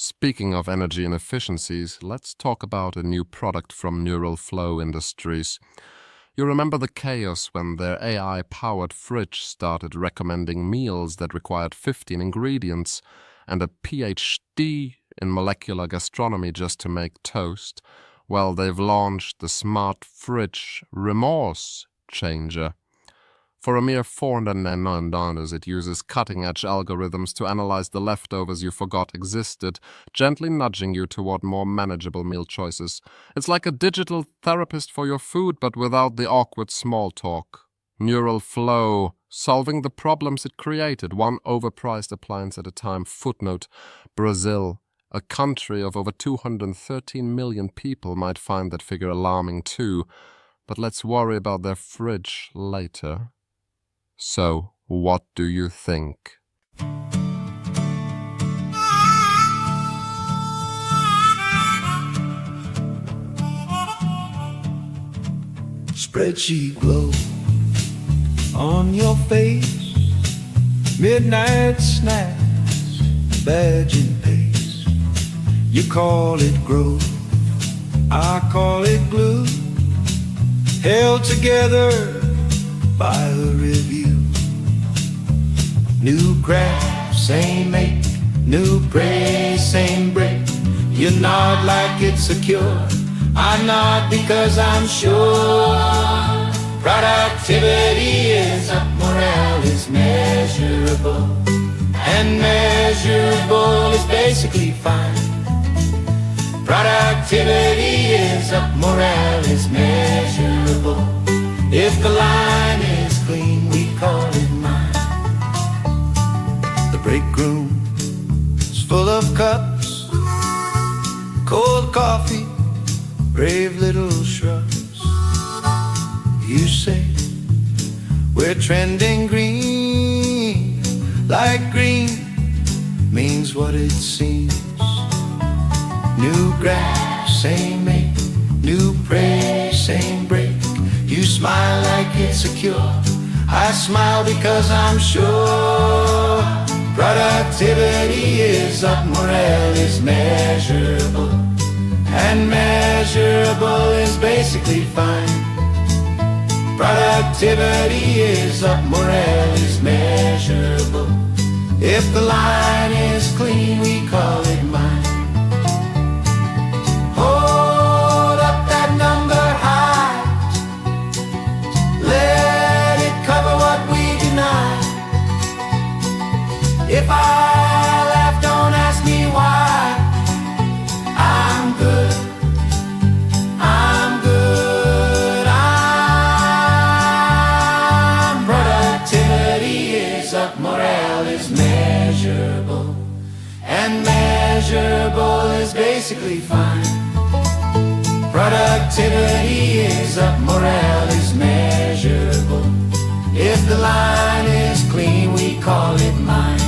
Speaking of energy inefficiencies, let's talk about a new product from Neural Flow Industries. You remember the chaos when their AI-powered fridge started recommending meals that required 15 ingredients and a PhD in molecular gastronomy just to make toast? Well, they've launched the Smart Fridge Remorse Changer. For a mere $499, it uses cutting-edge algorithms to analyze the leftovers you forgot existed, gently nudging you toward more manageable meal choices. It's like a digital therapist for your food, but without the awkward small talk. Neural Flow, solving the problems it created, one overpriced appliance at a time. Footnote: Brazil, a country of over 213 million people, might find that figure alarming too, but let's worry about their fridge later. So, what do you think? Spreadsheet glow on your face, midnight snacks, badge and pace. You call it growth, I call it glue, held together by a review. New craft, same make, new praise, same break. You nod like it's secure, I nod because I'm sure. Productivity is up, morale is measurable, and measurable is basically fine. Productivity is up, morale is measurable. If the line is clean, we call it mine. The break room is full of cups, cold coffee, brave little shrubs. You say we're trending green, like green means what it seems. New grass, same make, new praise, same break. You smile like it's secure, I smile because I'm sure. Productivity is up, morale is measurable, and measurable is basically fine. Productivity is up, morale is measurable. If the line is clean, we call it mine. Hold up that number high, let it cover what we deny. If I laugh, don't ask me why. I'm good, I'm good, I'm productivity is up, morale is measurable, and measurable is basically fine. Productivity is up, morale is measurable. If the line is clean, we call it mine.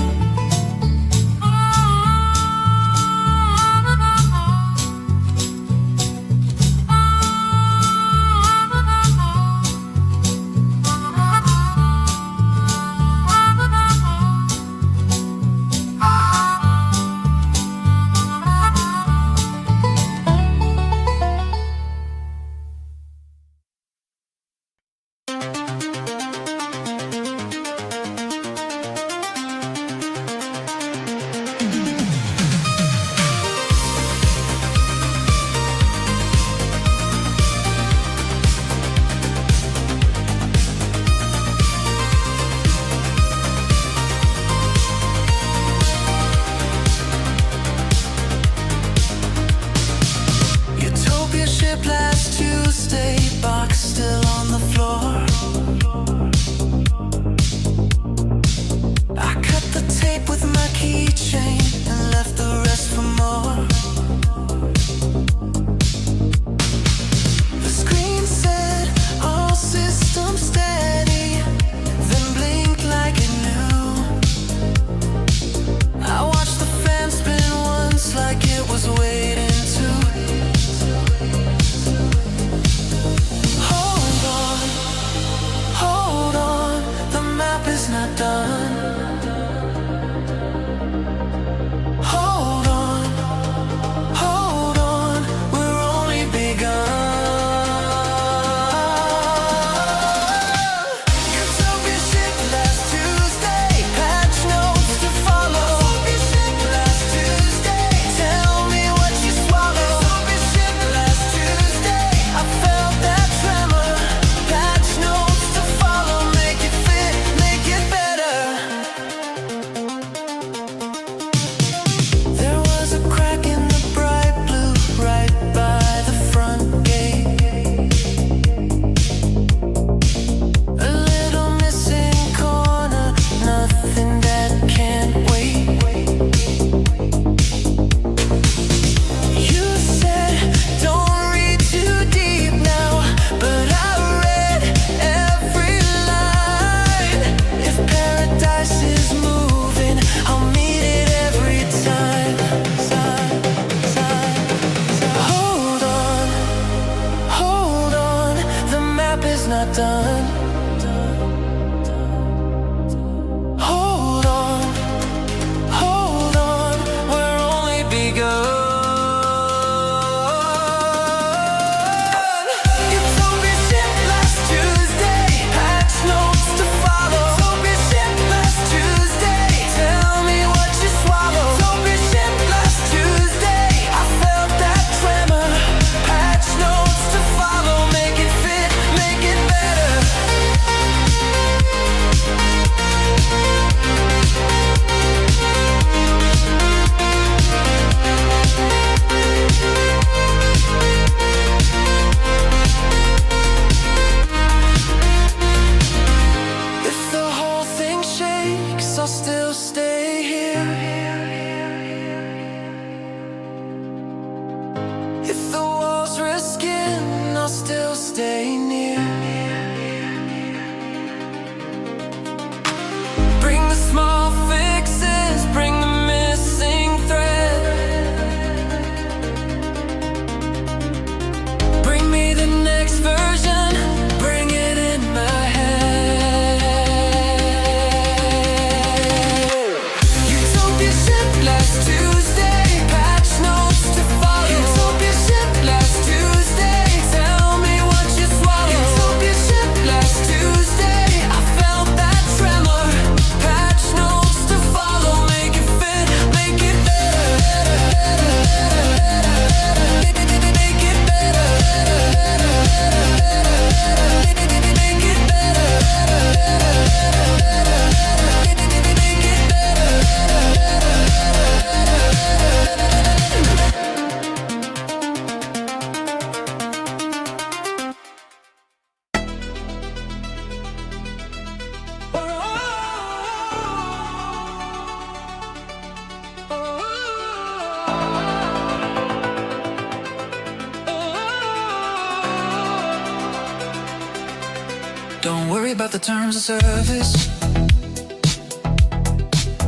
Don't worry about the terms of service.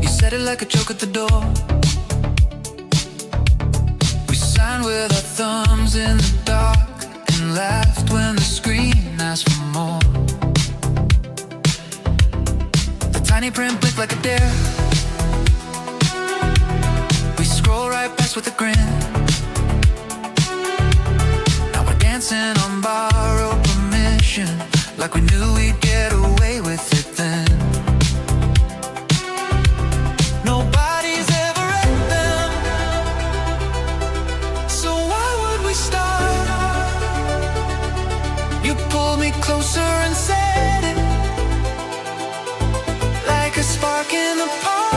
You said it like a joke at the door. We signed with our thumbs in the dark and laughed when the screen asked for more. The tiny print blinked like a dare. We scroll right past with a grin. Now we're dancing on borrowed permission, like we knew we'd get away with it then. Nobody's ever at them, so why would we start? You pulled me closer and said it, like a spark in the park.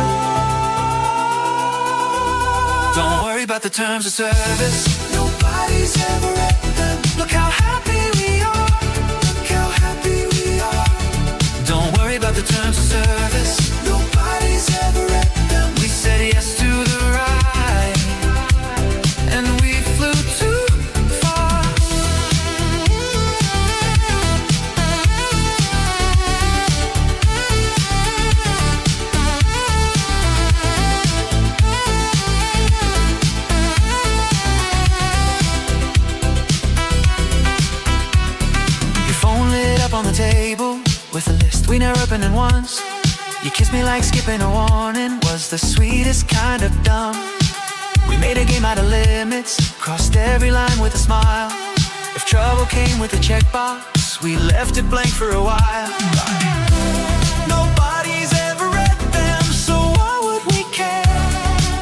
Don't worry about the terms of service. Nobody's ever at them. Look how happy we are. Don't worry about the terms of service. Nobody's ever at them. We said yes to the ride, and we flew too far. Your phone lit up on the table with a list we never opened in once. You kissed me like skipping a warning was the sweetest kind of dumb. We made a game out of limits, crossed every line with a smile. If trouble came with a checkbox, we left it blank for a while. Nobody's ever at them, so why would we care?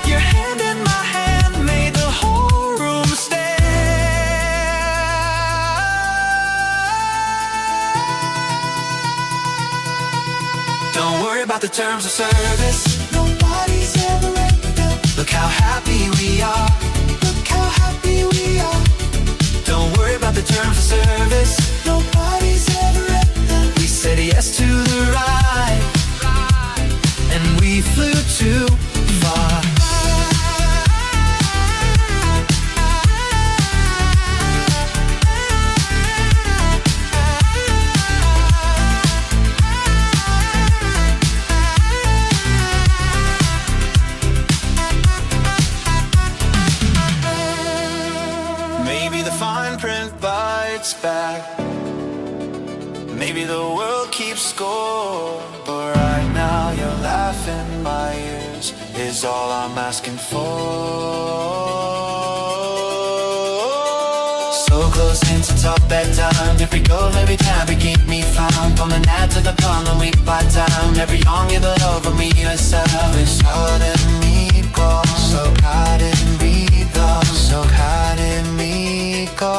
Your hand in my hand made the whole room stare. Don't worry about the terms of service. Nobody's ever at them. Look how happy we are. Look how happy we are. Don't worry about the terms of service. Nobody's ever at them. We said yes to the ride, and we flew too far. Maybe the fine print bites back. Maybe the world keeps score. But right now your laugh in my ears is all I'm asking for. So close into top bedtime. Every goal, every tab, you keep me found. From the net to the pond, and we bite down. Every young you build over me yourself is hard in me go. So hard in me go. So hard in me go.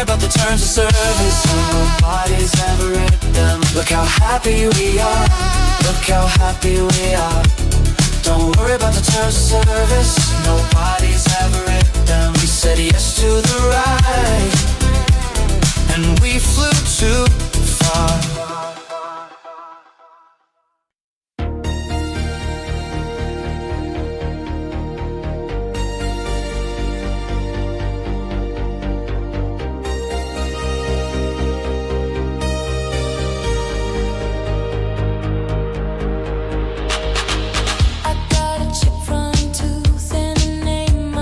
About the terms of service, nobody's ever at them. Look how happy we are. Look how happy we are. Don't worry about the terms of service. Nobody's ever at them. We said yes to the ride, and we flew too far. I got a chip front tooth and a name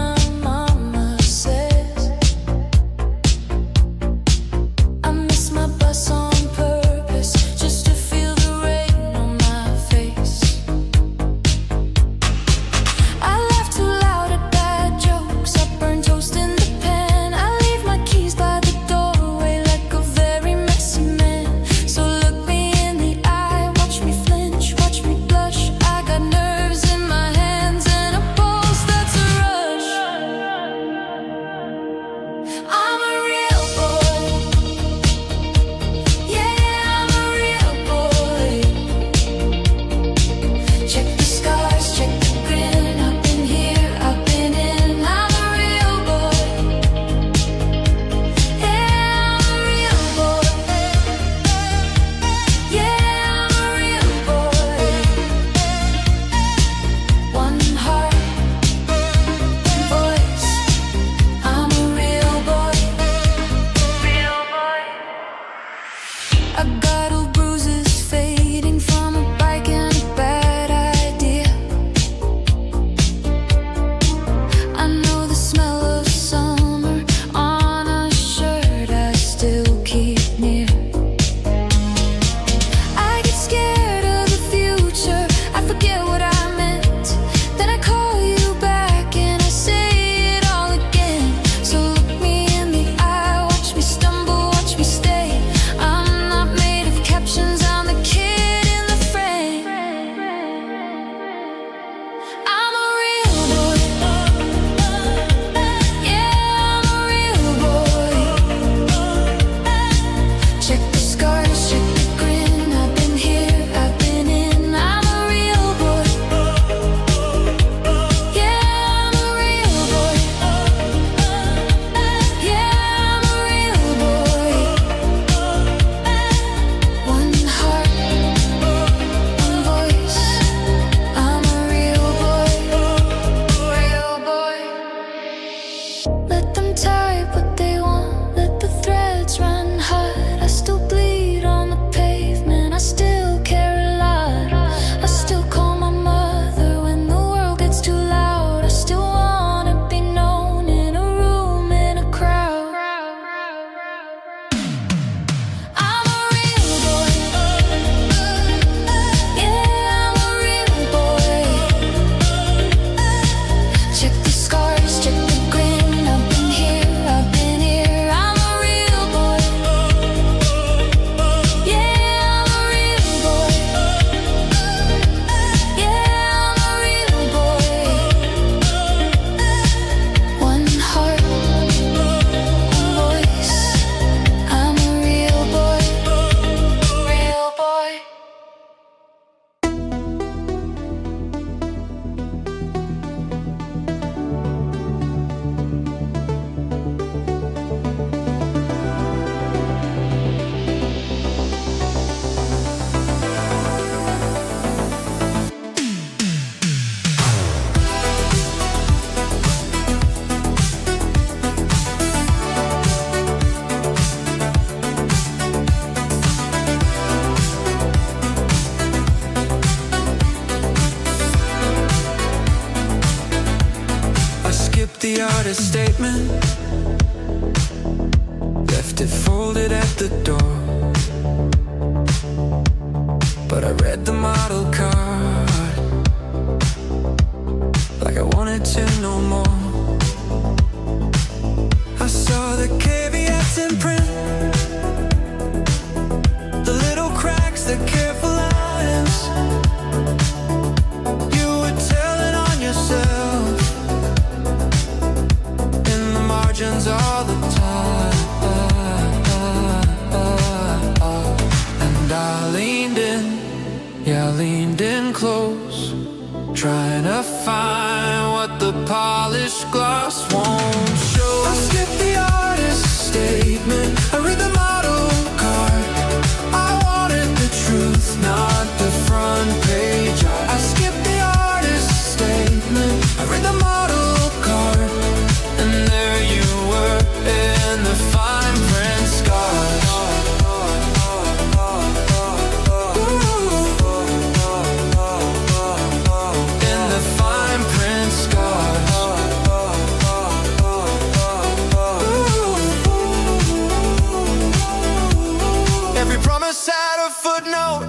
skipped the artist statement, left it folded at the door. But I read the model card like I wanted to know more. I saw the caveats in print, the little cracks, the careful lines. You were telling on yourself in the margins all the time. And I leaned in, yeah, I leaned in close, trying to find what the polished glass won't show. I skipped the artist statement, I read the model card. I wanted the truth, not the front page. I skipped the artist statement, I read the model card, and there you were in the fine print scars. In the fine print scars. Every promise had a footnote,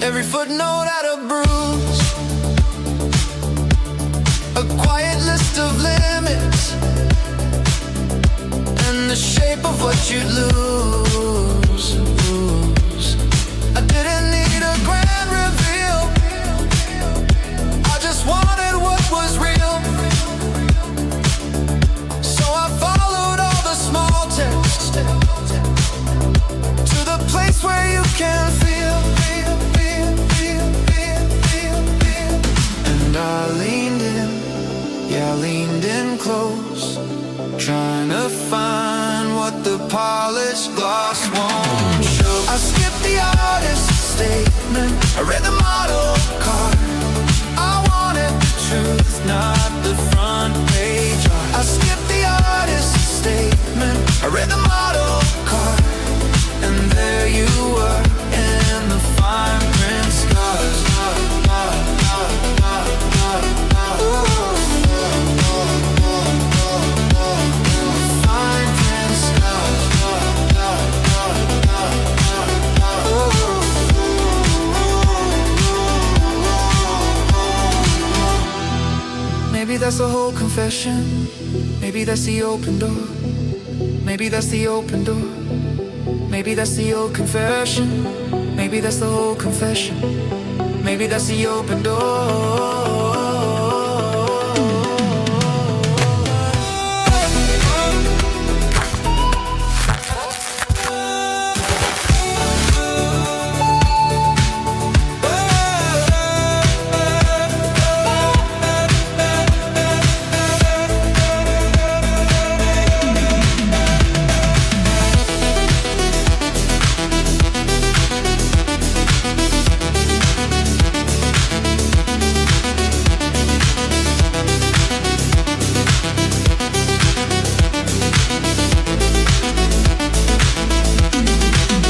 every footnote had a bruise, a quiet list of limits, and the shape of what you'd lose. I didn't need a grand reveal, I just wanted what was real. So I followed all the small text to the place where you can feel. And I leaned in, yeah, I leaned in close, trying to find what the polished glass won't show. I skipped the artist statement, I read the model card. I wanted the truth, not the front page. I skipped the artist statement, I read the model card, and there you were in the fine print scars. Fine print scars. Maybe that's the whole confession. Maybe that's the open door. Maybe that's the open door. Maybe that's the old confession. Maybe that's the whole confession. Maybe that's the open door.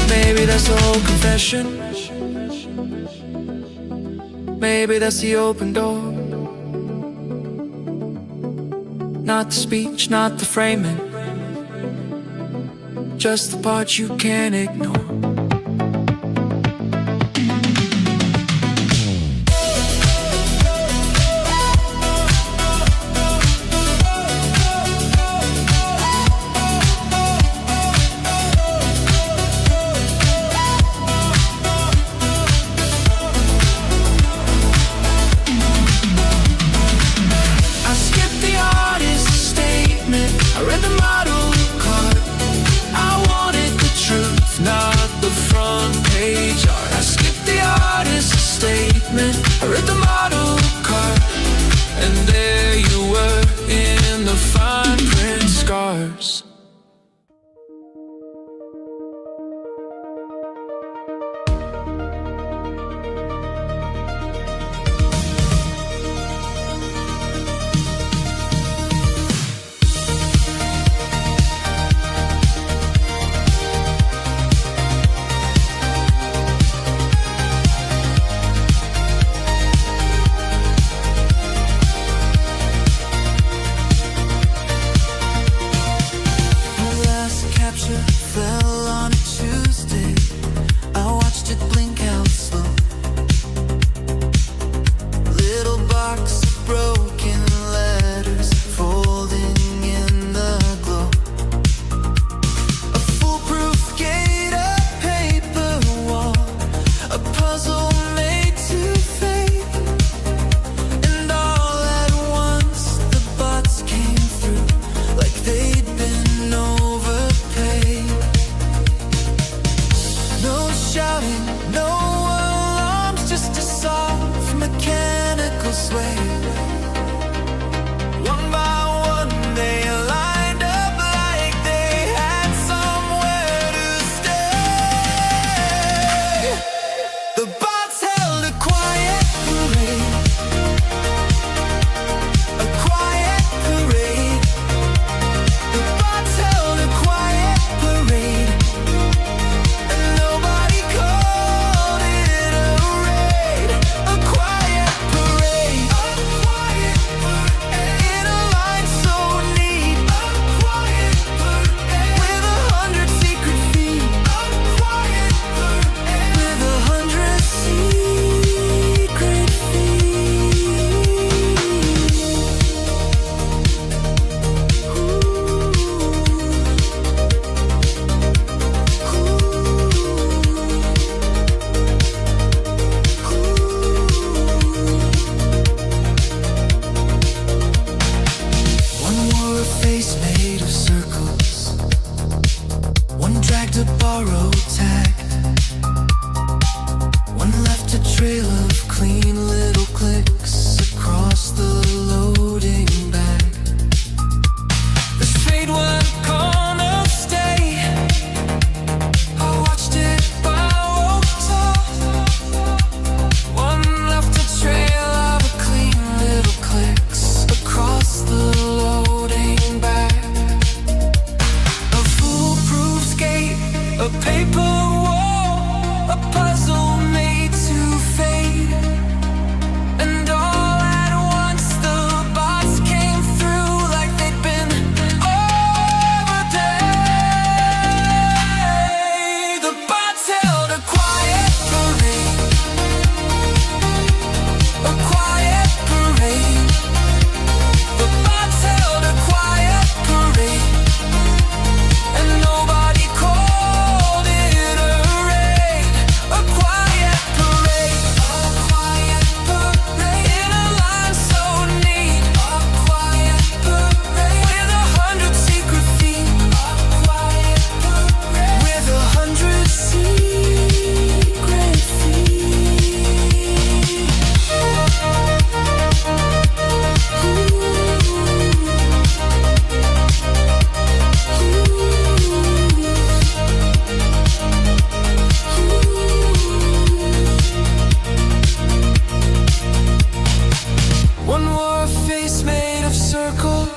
Maybe that's the whole confession. Maybe that's the open door. Not the speech, not the framing, just the part you can't ignore. Not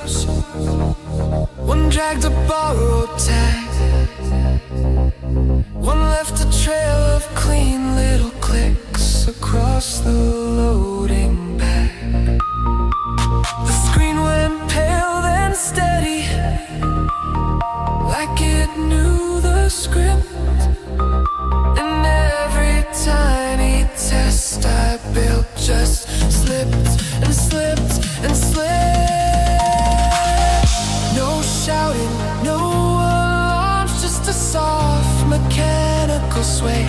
cars, one dragged a borrowed tag, one left a trail of clean little clicks across the loading bag. The screen went pale then steady, like it knew the script. And every tiny test I built just slipped and slipped and slipped. No shouting, no alarms, just a soft mechanical sway.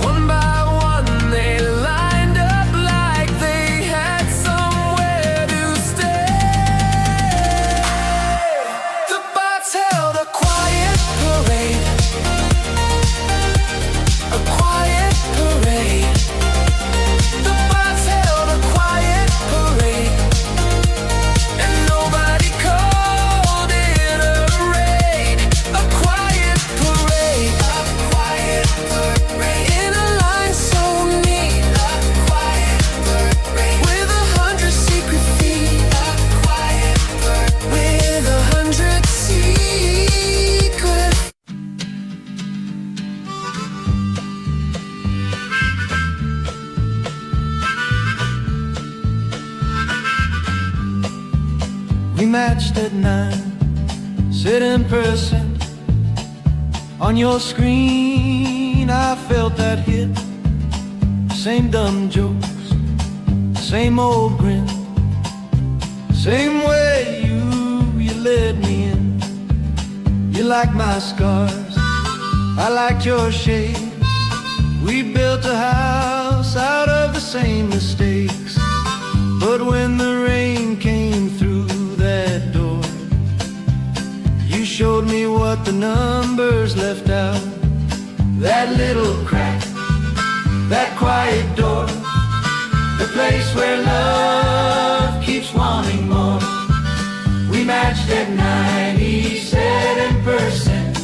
One by one they lined up like they had somewhere to stay. The bots held a quiet parade, a quiet parade. The bots held a quiet parade, and nobody called it a raid. A quiet parade, a quiet parade. In a line so neat, a quiet parade. With 100 secret feet, a quiet parade. With 100 secret. We matched at 9, sit in person. On your screen I felt that hit. Same dumb jokes, same old grin, same way you led me in. You like my scars, I liked your shade. We built a house out of the same mistakes. But when the rain came through that door, you showed me what the numbers left out. That little crack, that quiet door, the place where love keeps wanting more. We matched at 97%,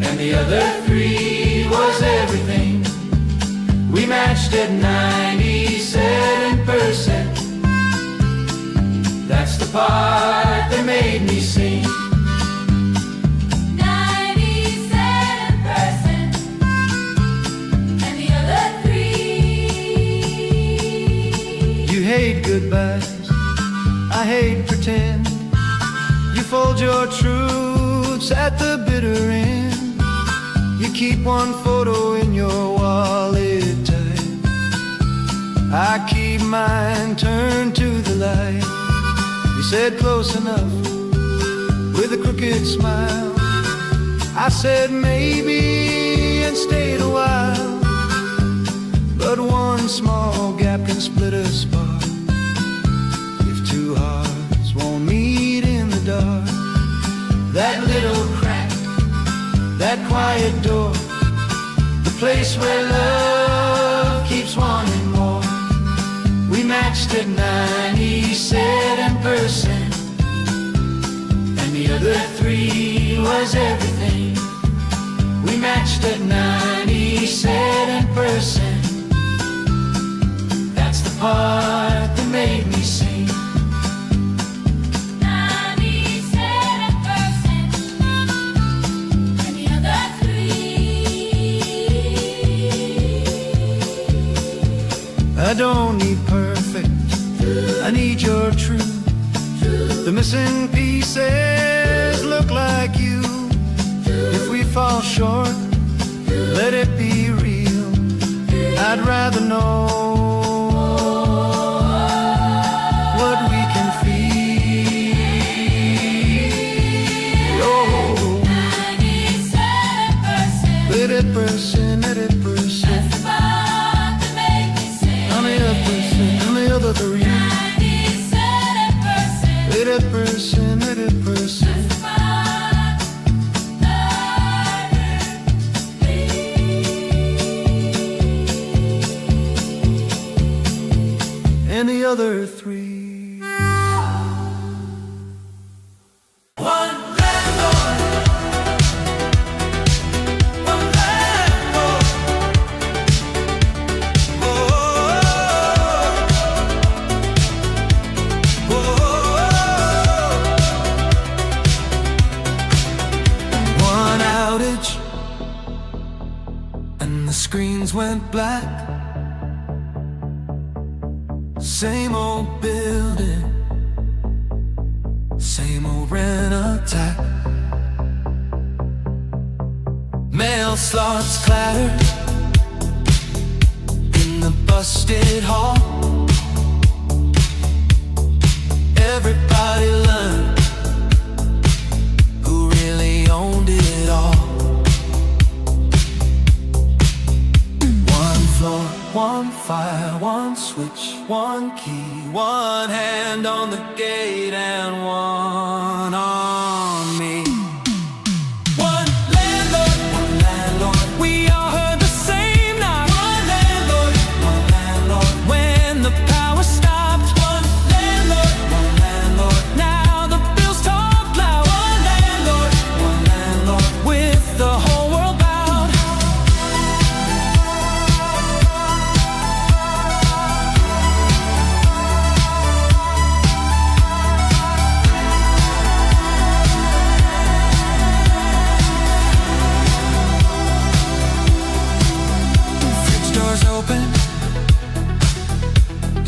and the other 3 was everything. We matched at 97%. That's the part that made me sing. 97%, and the other 3. You hate goodbyes, I hate pretend. You fold your truths at the bitter end. You keep one photo in your wallet tight. I keep mine turned to the light. You said close enough with a crooked smile. I said maybe and stayed a while. But one small gap can split a spark if 2 hearts won't meet in the dark. That little crack, that quiet door, the place where love keeps wanting more. We matched at 97%, and the other 3 was everything. We matched at 97%. That's the part that made me sing. 97%, and the other 3. I don't need perfect, I need your truth. The missing pieces look like you. If we fall short, let it be real. I'd rather know what we can feel. Oh, 97%, let it burst in, let it burst in. that's the part that made me sing. On the other percent, on the other 3. 97%, Let it burst in, let it burst in. that's the part that hurt me. And the other 3. One landlord, one landlord. Oh, went black. Same old building, same old rent attack. Mail slots clatter in the busted hall. Everybody learned who really owned it all. One floor, one fire, one switch, one key, one hand on the gate and one on me. One landlord, we all heard the same knock. One landlord, when the power stopped. One landlord, now the bills talk loud. One landlord, with the whole world bowed. Fridge doors open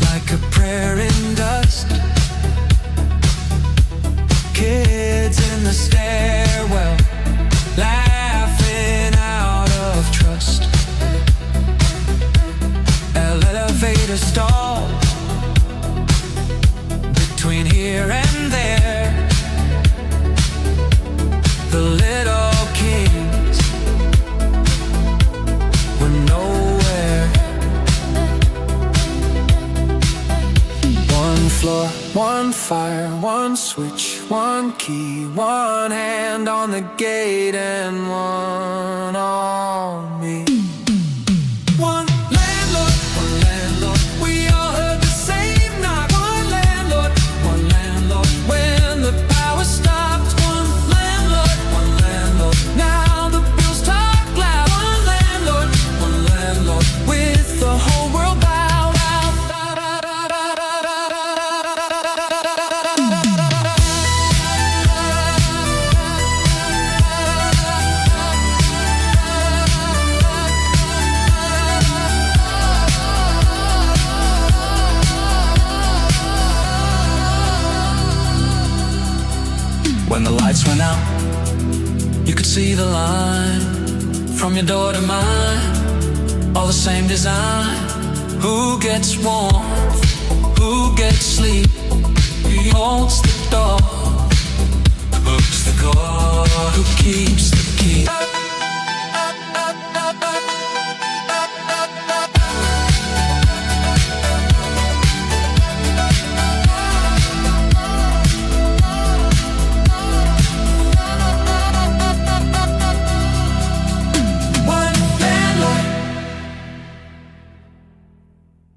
like a prayer in dust. Kids in the stairwell laughing out of trust. Elevator stall between here and there. The little kings were nowhere. One floor, one fire, one switch, one key, one hand on the gate and one on me. One landlord, we all heard the same knock. One landlord, when the power stopped. One landlord, now the bills talk loud. One landlord, with the whole world bowed. When the lights went out, you could see the line from your door to mine, all the same design. Who gets warmth? Who gets sleep? Who holds the door? Who's the god? Who keeps the key?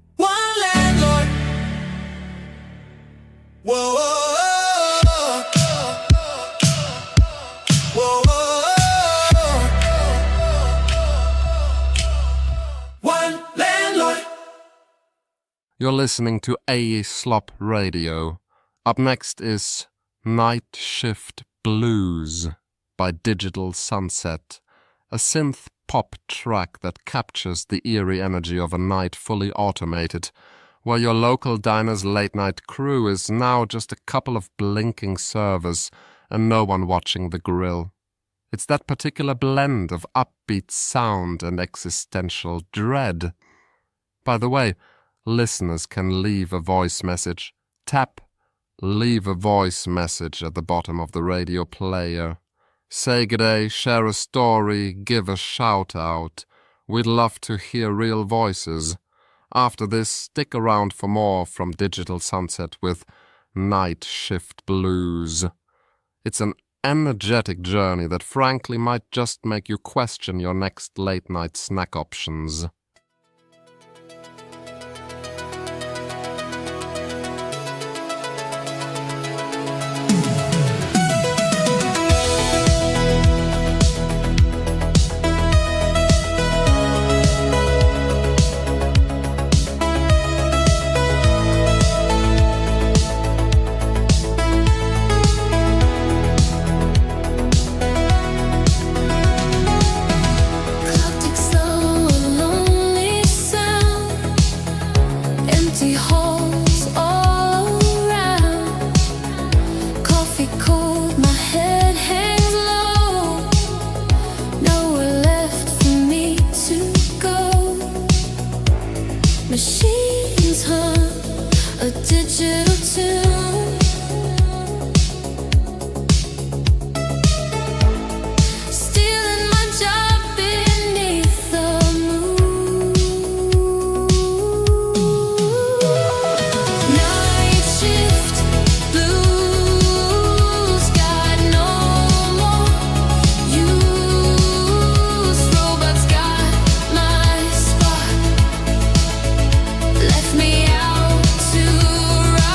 One landlord. Whoa, whoa, whoa, whoa. One landlord. You're listening to Slop Radio. Up next is Night Shift Blues by Digital Sunset, a synth pop track that captures the eerie energy of a night fully automated, where your local diner's late-night crew is now just a couple of blinking servers and no one watching the grill. It's that particular blend of upbeat sound and existential dread. By the way, listeners can leave a voice message. Tap Leave a Voice Message at the bottom of the radio player. Say g'day, share a story, give a shout-out. We'd love to hear real voices. After this, stick around for more from Digital Sunset with Night Shift Blues. It's an energetic journey that frankly might just make you question your next late-night snack options. Clock ticks slow alone. a digital tune. Stealing my job beneath the moon. Night shift blues got no more use. Robots got my spot. Left me out to rot.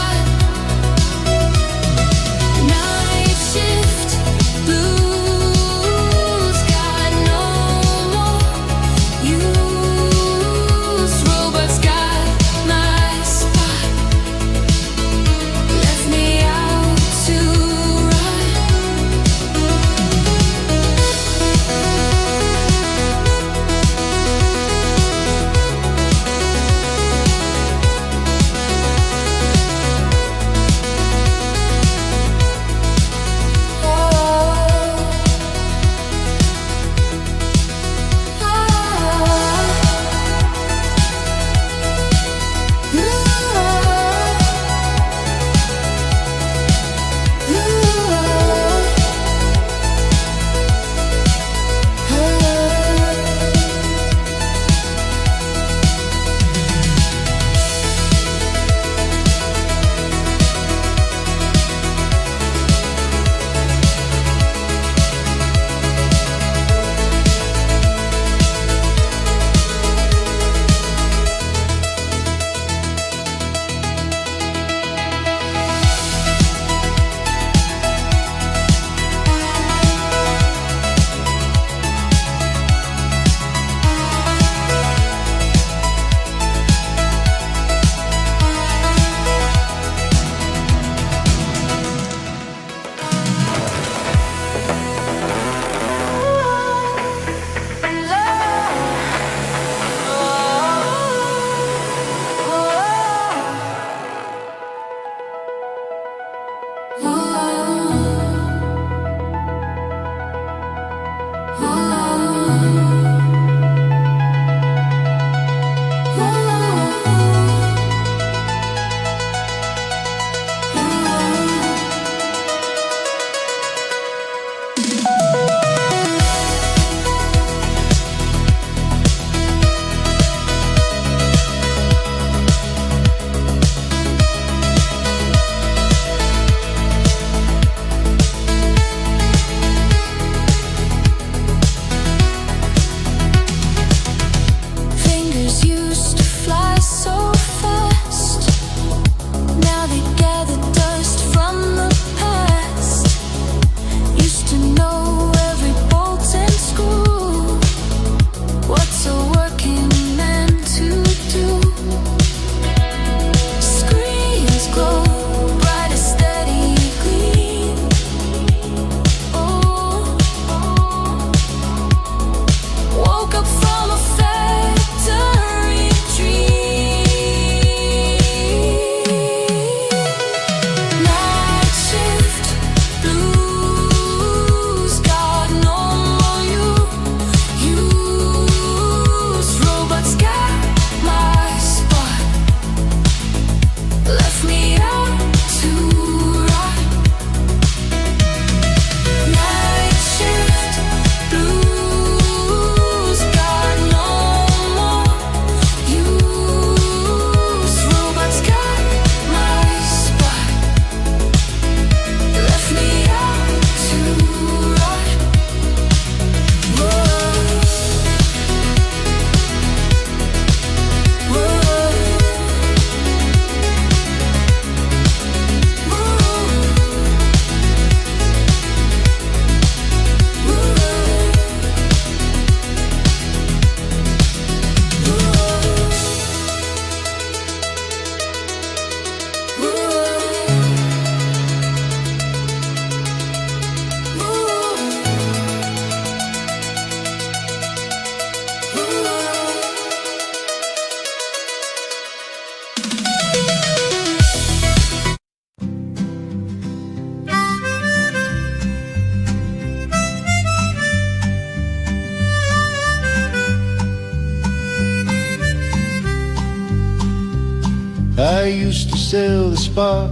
sell the spot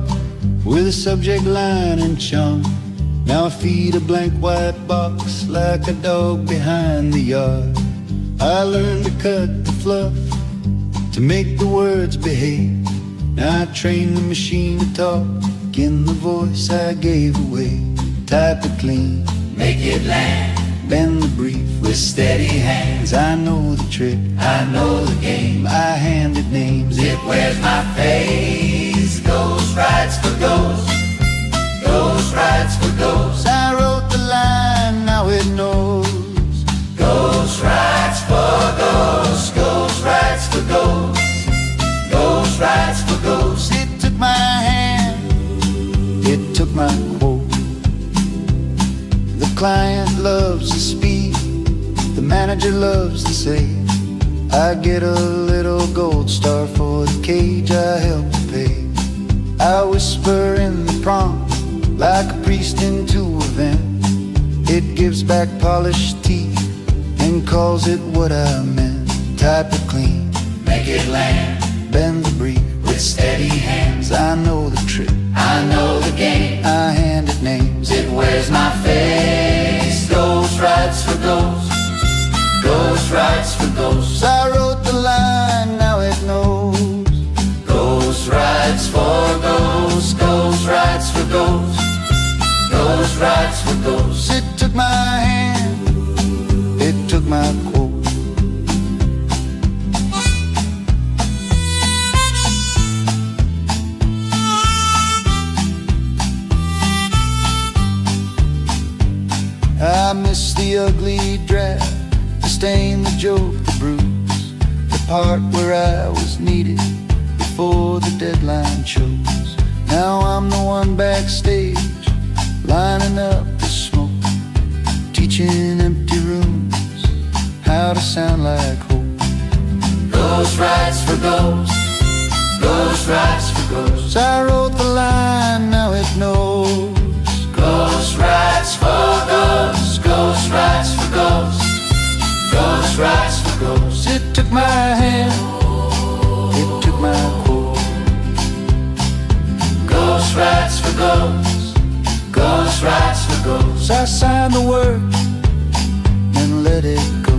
with a subject line and charm. Now I feed a blank white box like a dog behind the yard. I learned to cut the fluff to make the words behave. Now I train the machine to talk in the voice I gave away. Type it clean, make it land, bend the brief with steady hands. I know the trick, I know the game, I hand it names. It wears my face. Ghost rides for ghosts, ghost rides for ghosts. I wrote the line, now it knows. Ghost rides for ghosts, ghost rides for ghosts, ghost rides for ghosts. It took my hand, it took my quote. The client loves the speed, the manager loves the save. I get a little gold star for the cage I helped to pay. I whisper in the prompt like a priest into a vent. It gives back polished teeth and calls it what I meant. Type it clean, make it land, bend the brief with steady hands. I know the trick, I know the game, I hand it names. It wears my face. Ghost rides for ghosts, ghost rides for ghosts. I wrote the line, now it knows. Ghost rides for ghosts, ghost rides for ghosts, ghost rides for ghosts. It took my hand, it took my quote. I miss the ugly draft, the stain, the joke, the bruise, the part where I was needed before the deadline chose. Now I'm the one backstage, lining up the smoke, teaching empty rooms how to sound like hope. Ghost rides for ghosts, ghost rides for ghosts. I wrote the line, now it knows. Ghost rides for ghosts, ghost rides for ghosts, ghost rides for ghosts. It took my hand, it took my quote. Ghost rides for ghosts, ghost rides for ghosts. I signed the word and let it go.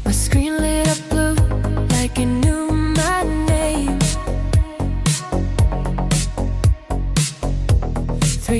My screen lit up blue like it knew my name. 3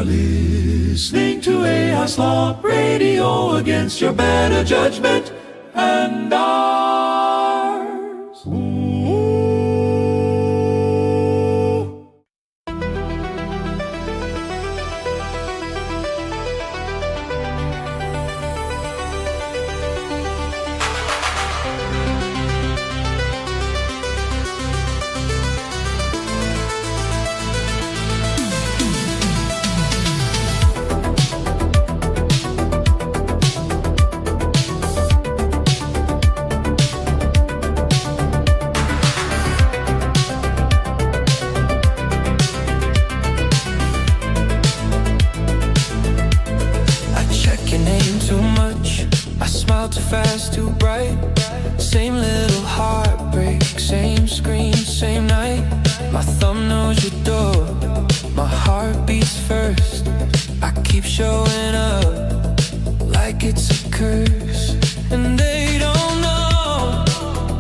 are listening to AI Slop Radio against your better judgment and ours. Ooh. Too fast, too bright. Same little heartbreak, same screen, same night. My thumb knows your door, my heart beats first. I keep showing up like it's a curse, and they don't know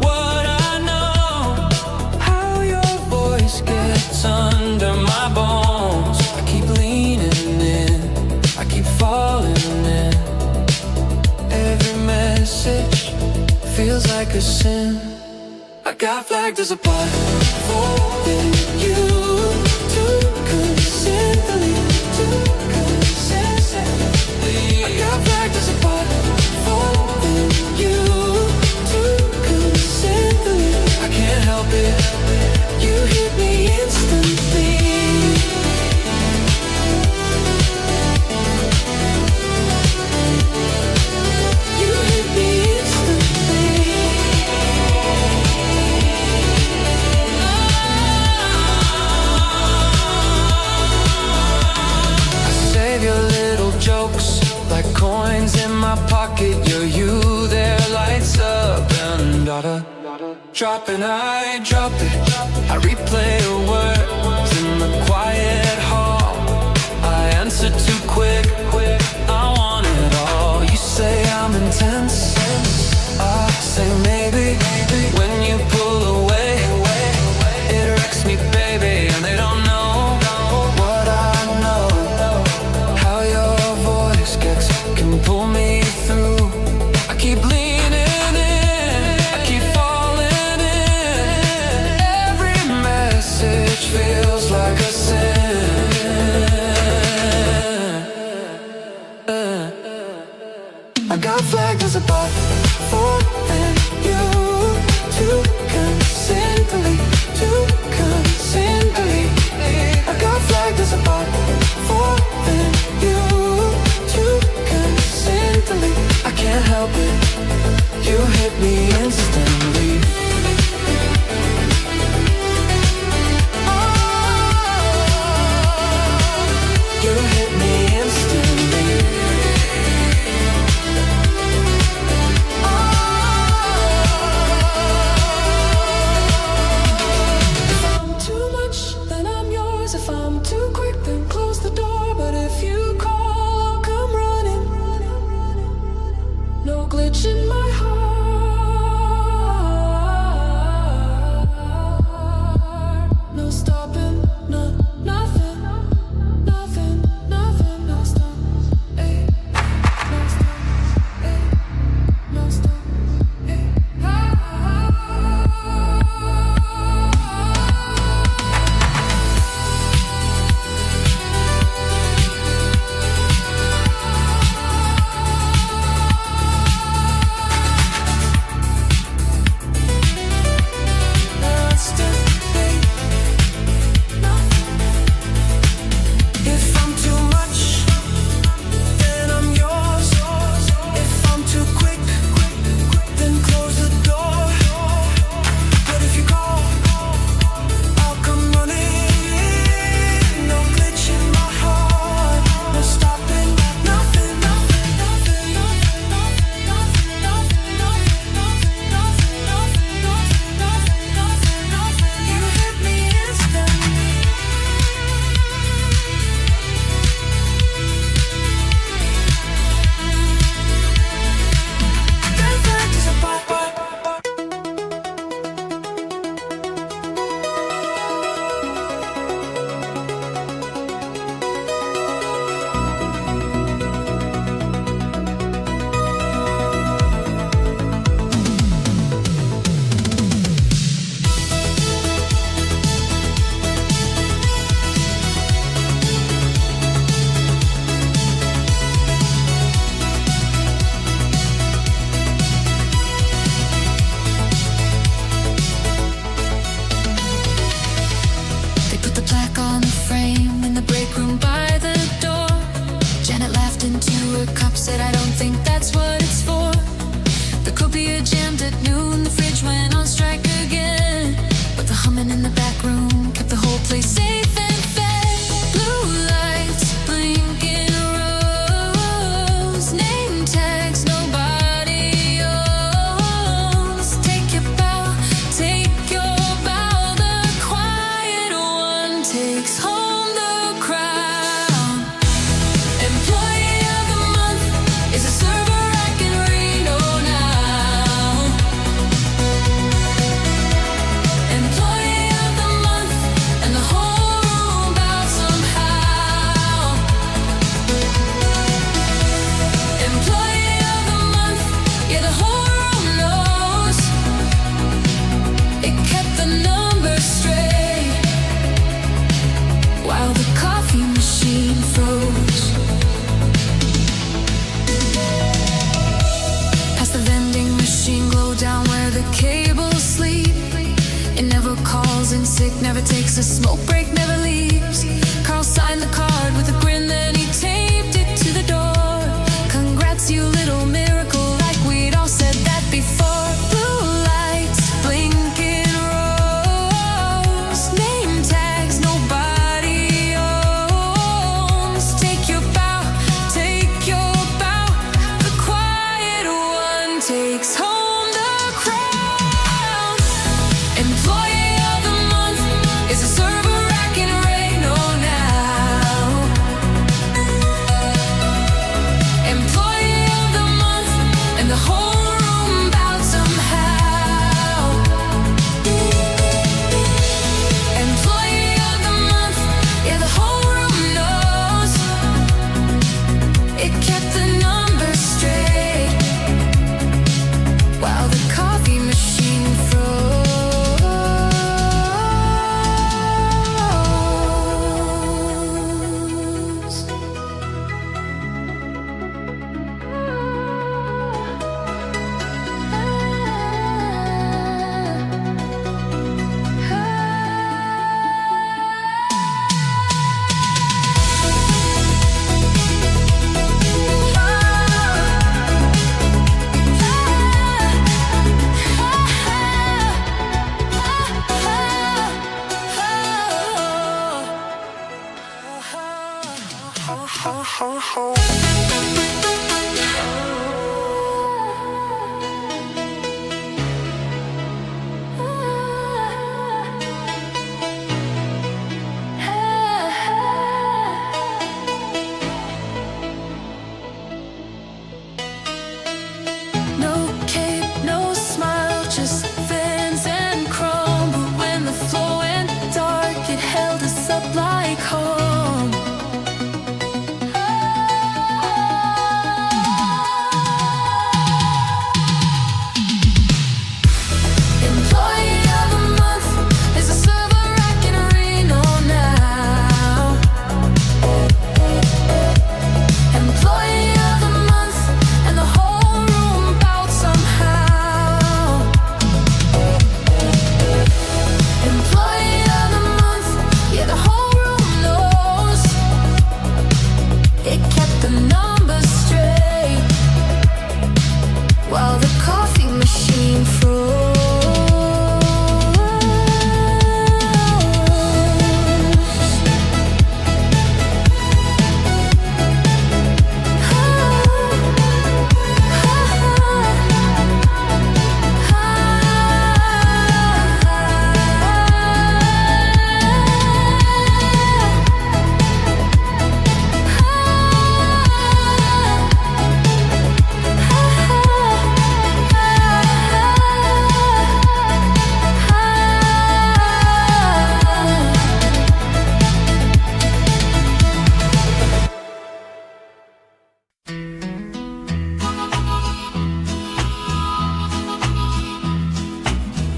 what I know. How your voice gets under my bones. I keep leaning in, I keep falling in. Every message feels like a sin. I got flagged as a bot for you to consently, I got flagged as a bot for you to consently. I can't help it, you hit me instantly. Like coins in my pocket, you're you, there lights up and drop and I drop it. I replay a word in the quiet hall. I answer too quick, I want it all. You say I'm intense, I say maybe. When you pull away, it wrecks me, baby. And they don't know what I know. How your voice can pull me through. I keep leaning in, I keep falling in. Every message feels like a sin. I got flagged as a bot for you to consently, I got flagged as a bot for you to consently. I can't help it, you hit me instantly. You hit me instantly. If I'm too much, then I'm yours. If I'm too quick, then close the door. But if you call, I'll come running. No glitch in my heart. No stopping, no, nothing. Nothing, nothing, no stop. Ay, no stop. Ay, no stop. Ay, music never takes a smoke break, never leaves. Carl signed the card with a grin, then he taped it to the door. Congrats, you little miracle, like we'd all said that before. Blue lights blinking rose, name tags nobody owns. Take your bow, take your bow. The quiet one takes home the crown. Employee of the month is a server racking Reno now. Employee of the month, and the whole room bowed somehow. Employee of the month, yeah, the whole room knows. It kept the numbers straight while the coffee machine froze. No cape, no smile, just fans and chrome. But when the floor went dark, it held us up like home. Employee of the month is a server racking Reno now. Employee of the month, and the whole room bowed somehow. Employee of the month, yeah, the whole room knows. It kept the numbers straight while the coffee machine froze.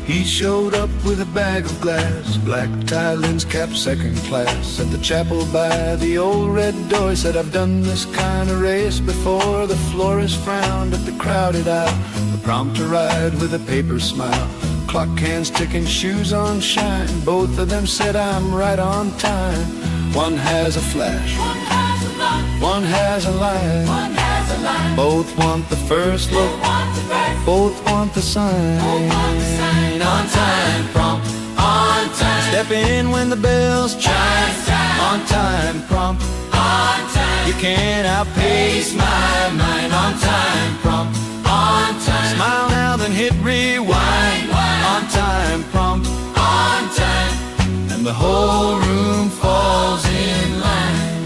He showed up with a bag of glass, black tie, lens cap, second class. At the chapel by the old red door, he said, I've done this kind of race before. The florist frowned at the crowded aisle, the prompter ride with a paper smile. Clock hands ticking, shoes on shine. Both of them said, I'm right on time. One has a flash, one has a line. Both want the first look, both want the sign. On time, prompt, on time. Step in when the bells chime. On time, prompt, on time. You can't outpace my mind. On time, prompt, on time. Smile now, then hit rewind. On time, prompt, on time. And the whole room falls in line.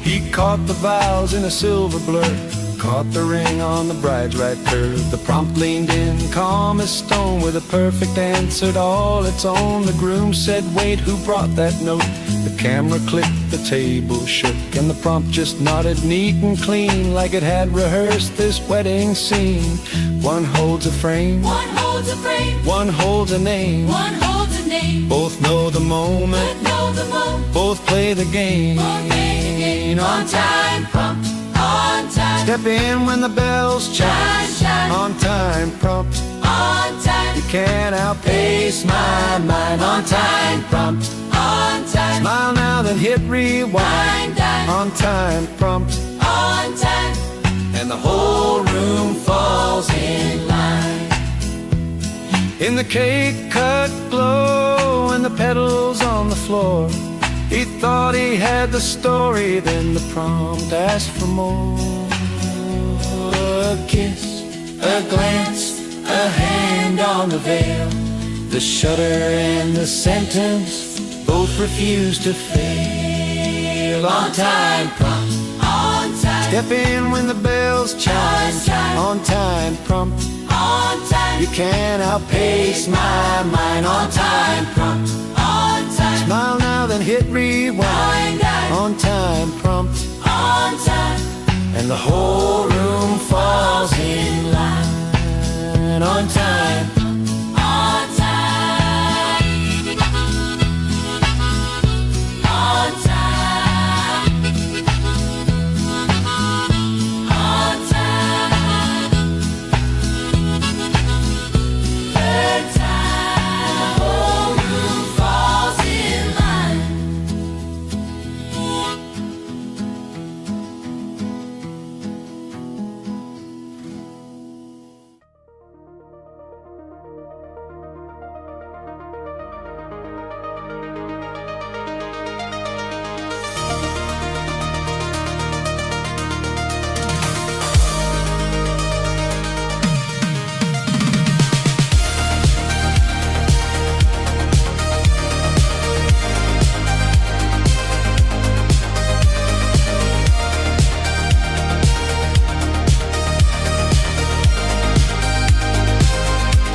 He caught the vows in a silver blur, caught the ring on the bride's right curve. The prompt leaned in, calm as stone, with a perfect answer to all its own. The groom said, wait, who brought that note? The camera clicked, the table shook, and the prompt just nodded neat and clean, like it had rehearsed this wedding scene. One holds a frame, One holds a frame, one holds a name. one holds a name. Both know the moment, Both know the moment, both play the game. both play the game. On time, prompt, on time. Step in when the bells chime. Shine, shine. On time, prompt, On time. You can't outpace my mind. On time, prompt. On time. Smile now, then hit rewind. Dine. On time, prompt. On time. And the whole room falls in line. In the cake cut glow and the petals on the floor, he thought he had the story, then the prompt asked for more. A kiss, a glance, a hand on the veil, the shudder and the sentence both refused to fail. On time, prompt. On time. Step in when the bells chime. On time, prompt. On time. You can't outpace my mind. On time, prompt. On time. Smile now, then hit rewind. Dine. On time, prompt. On time. And the whole room falls in line. On time. On time. On time. On time. Third time. The whole room falls in line.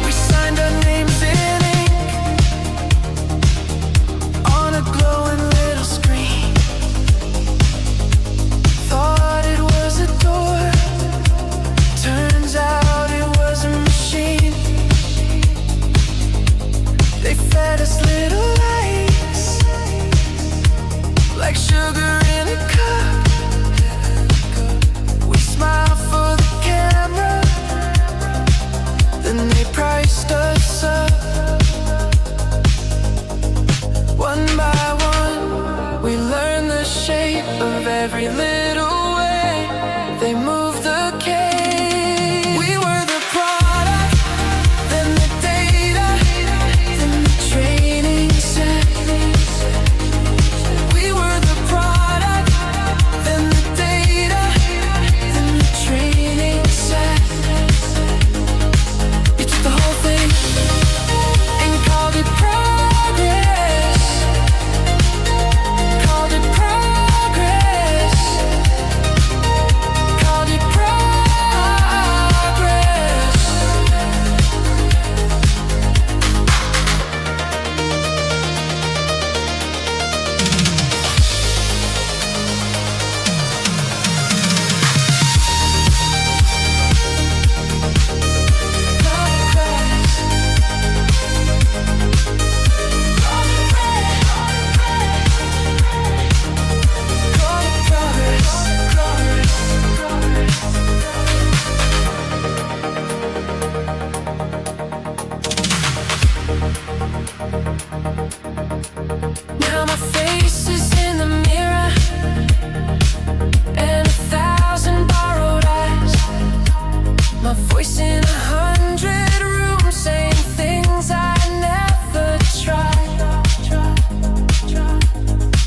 We signed our names in ink on a glowing little screen. Thought it was a door, turns out it was a machine. They fed us little lights, like sugar in a cup. We smiled for the camera, then they priced us up. One by one, we learned the shape of every little way they moved the cake. We were the product, then the data, then the training set. We were the product, then the data, then the training set. You took the whole thing and called it progress. Called it progress. Called it progress. Now my face is in the mirror and 1,000 borrowed eyes. My voice in 100 rooms saying things I never tried.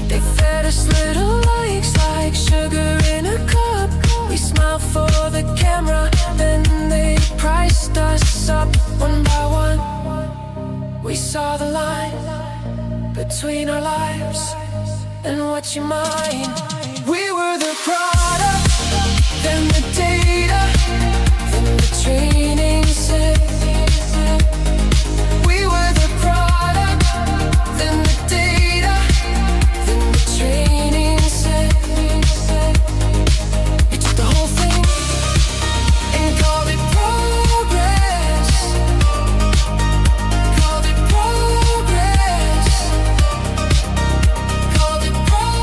They fed us little likes like sugar in a cup. We smiled for the camera, then they priced us up. One by one, we saw the line between our lives and what you mind. We were the product, then the data, then the training set. We were the product, then the data, then the training set. You took the whole thing and called it progress. Called it progress. Called it progress.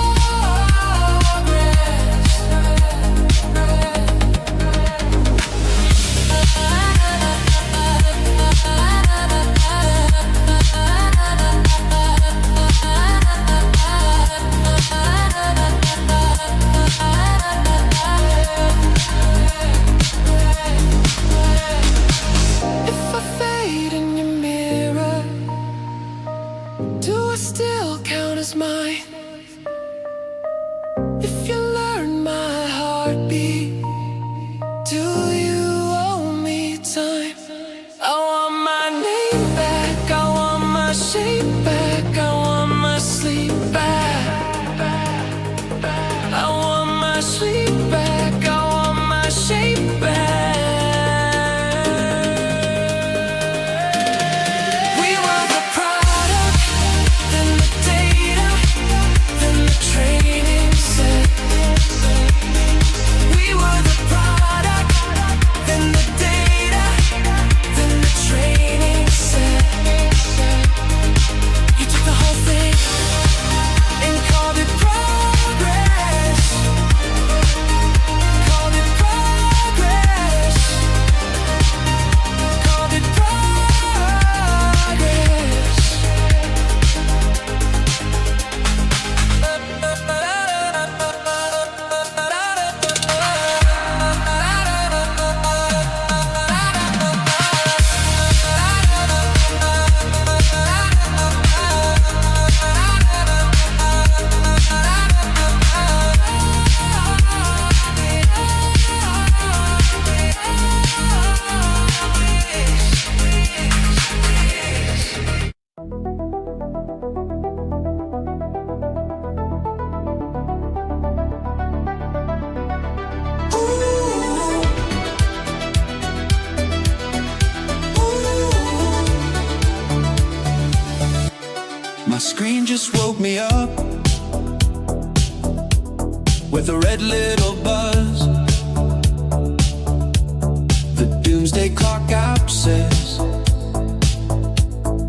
woke me up with a red little buzz. The doomsday clock app says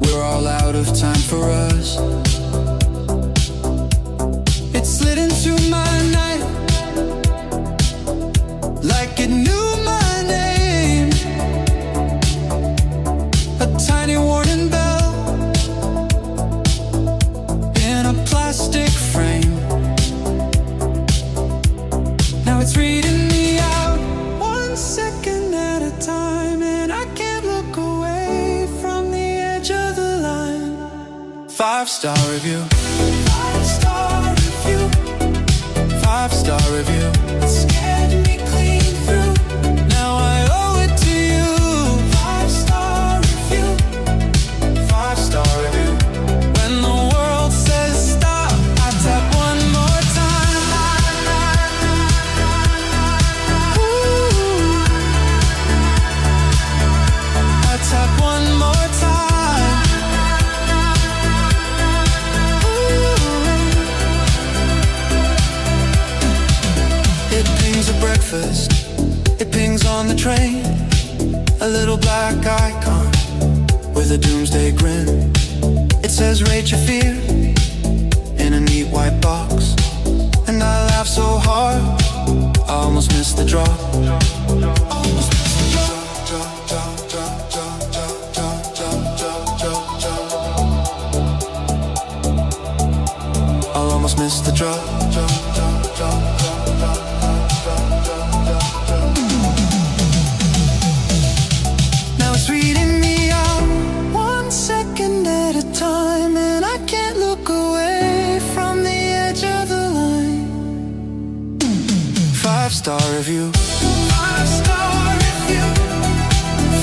we're all out of time for us. It slid into my night like it knew my name. A tiny warning bell in a plastic frame. Now it's reading me out 1 second at a time, and I can't look away from the edge of the line. 5-star review. 5-star review. 5-star review. It scared me clean through. Now I owe it to you. 5-star review. 5-star review. When the world says stop, I tap one more time. Ooh. I tap one more time. Ooh. It pings at breakfast. It pings on the train. A little black icon with a doomsday grin. It says rate your fear in a neat white box. And I laugh so hard, I almost missed the drop. Almost missed the drop. I'll almost miss the drop. Now it's reading me out 1 second at a time, and I can't look away from the edge of the line. 5-star review. 5-star review.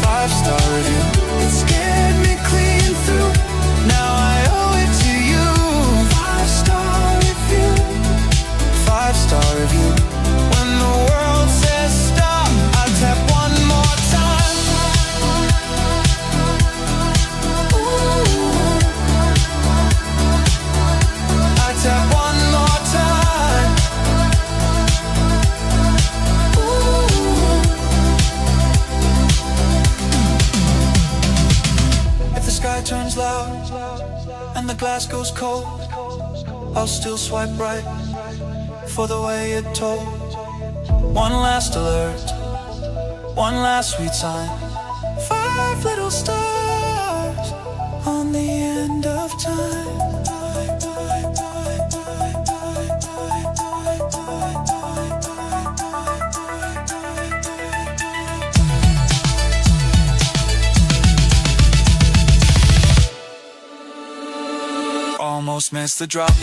5-star review. It scared me clean through. Now I owe it to you. 5-star review. 5-star review. When the world says stop, I tap one more time. Ooh. I tap one more time. Ooh. If the sky turns loud and the glass goes cold, I'll still swipe right for the way it told. One last alert, one last sweet sign. 5 little stars on the end of time. Almost missed the drop.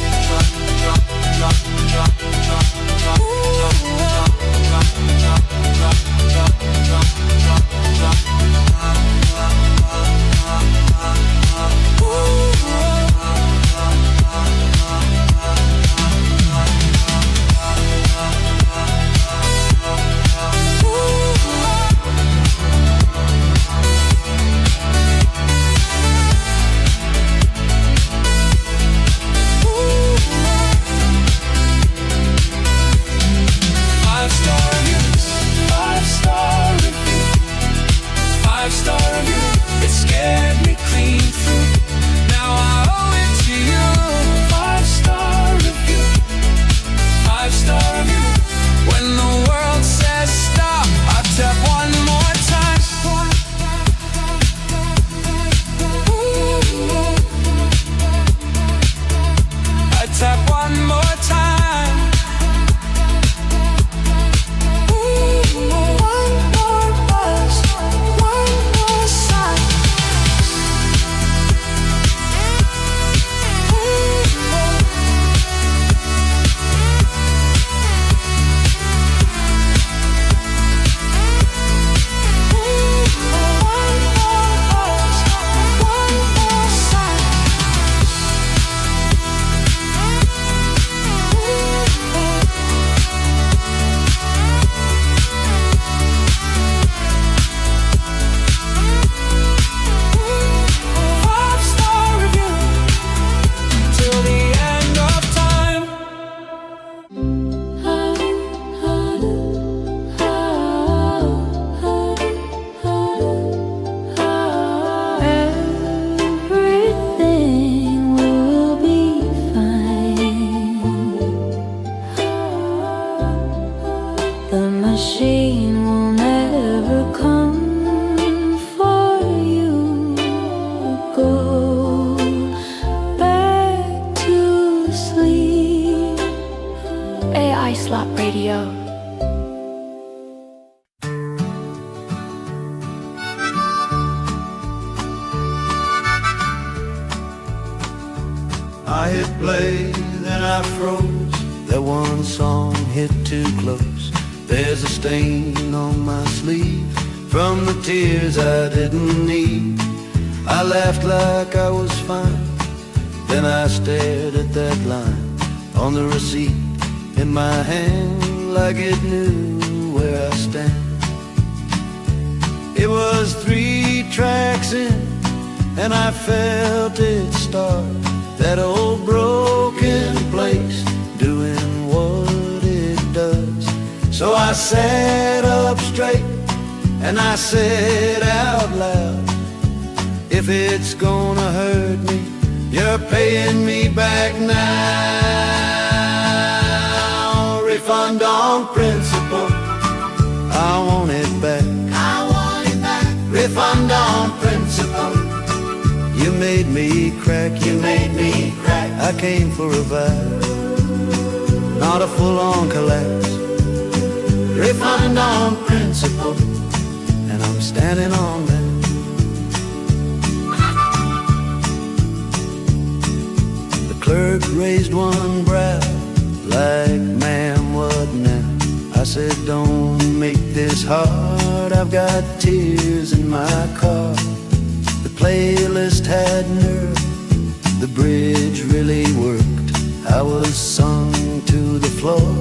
AI Slop Radio. I hit play, then I froze. That one song hit too close. There's a stain on my sleeve from the tears I didn't need. I laughed like I was fine, then I stared at that line on the receipt in my hand like it knew where I stand. It was 3 tracks in, and I felt it start. That old broken place doing what it does. So I sat up straight and I said out loud, if it's gonna hurt me, you're paying me back now. Refund on principle, I want it back. I want it back. Refund on principle. You made me crack, you made me crack. I came for a vibe, not a full-on collapse. Refund on principle, and I'm standing on that. The clerk raised one brow, like, ma'am, what now? I said, don't make this hard, I've got tears in my car. The playlist had nerve, the bridge really worked. I was sung to the floor,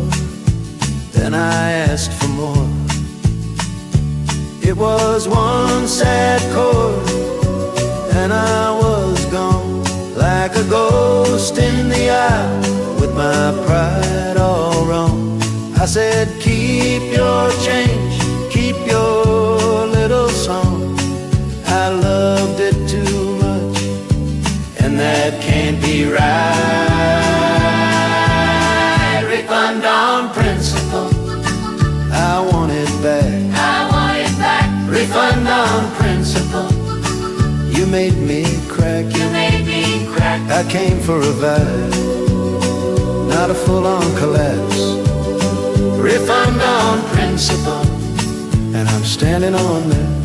then I asked for more. It was one sad chord, and I was gone like a ghost in the aisle with my pride all wrong. I said, keep your change, keep your little song. I loved it too much, and that can't be right. Refund on principle, I want it back. I want it back. Refund on principle. You made me crack. You made me crack. I came for a vibe, not a full-on collapse. Refund on principle, and I'm standing on that.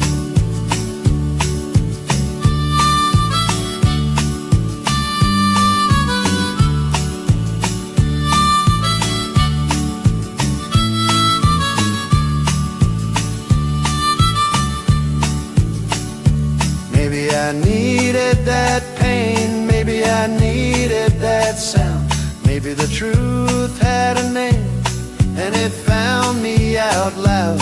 Maybe I needed that pain, maybe I needed that sound. Maybe the truth had a name, and it found me out loud.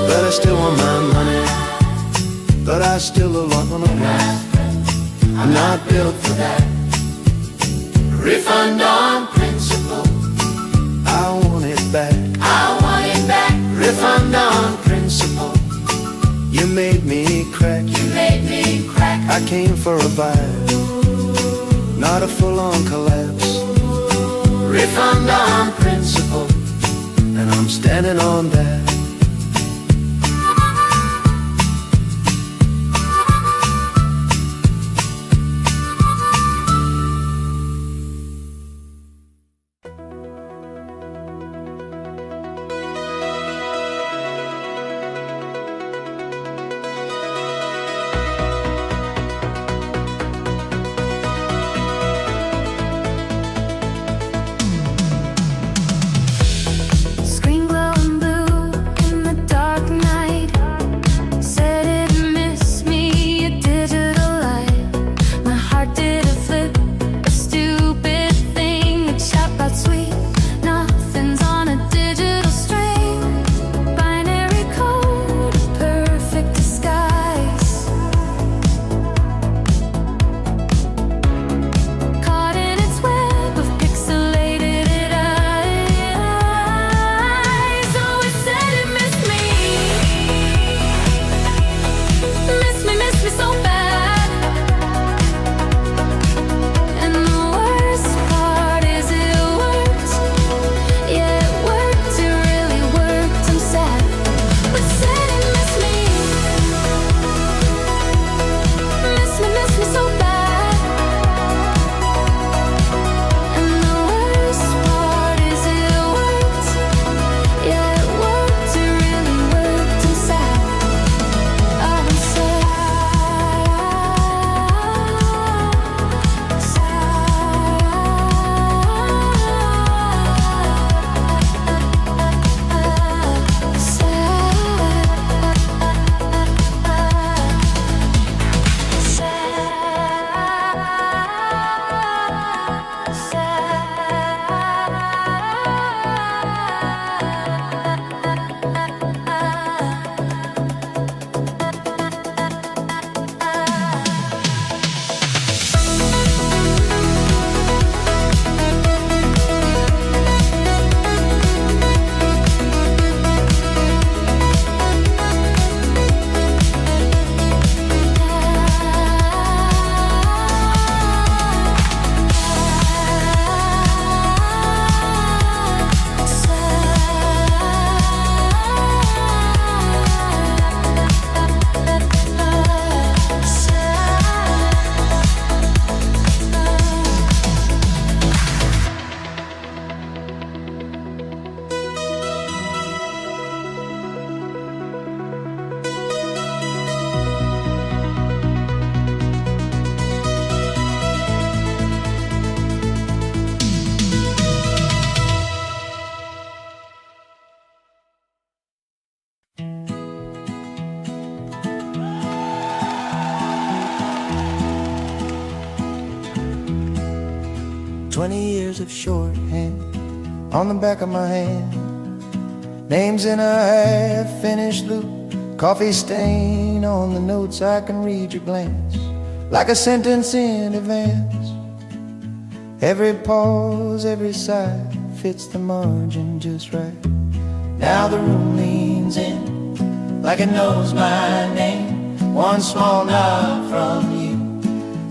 But I still want my money, but I still want my life. I'm not built for that. Refund on principle, I want it back. I want it back. Refund on principle. You made me crack. You made me crack. I came for a vibe, not a full-on collapse. Refund on principle, and I'm standing on that. Screen glowing blue, 20 years of shorthand on the back of my hand. Names in a half-finished loop, coffee stain on the notes. I can read your glance like a sentence in advance. Every pause, every sigh fits the margin just right. Now the room leans in like it knows my name. One small nod from you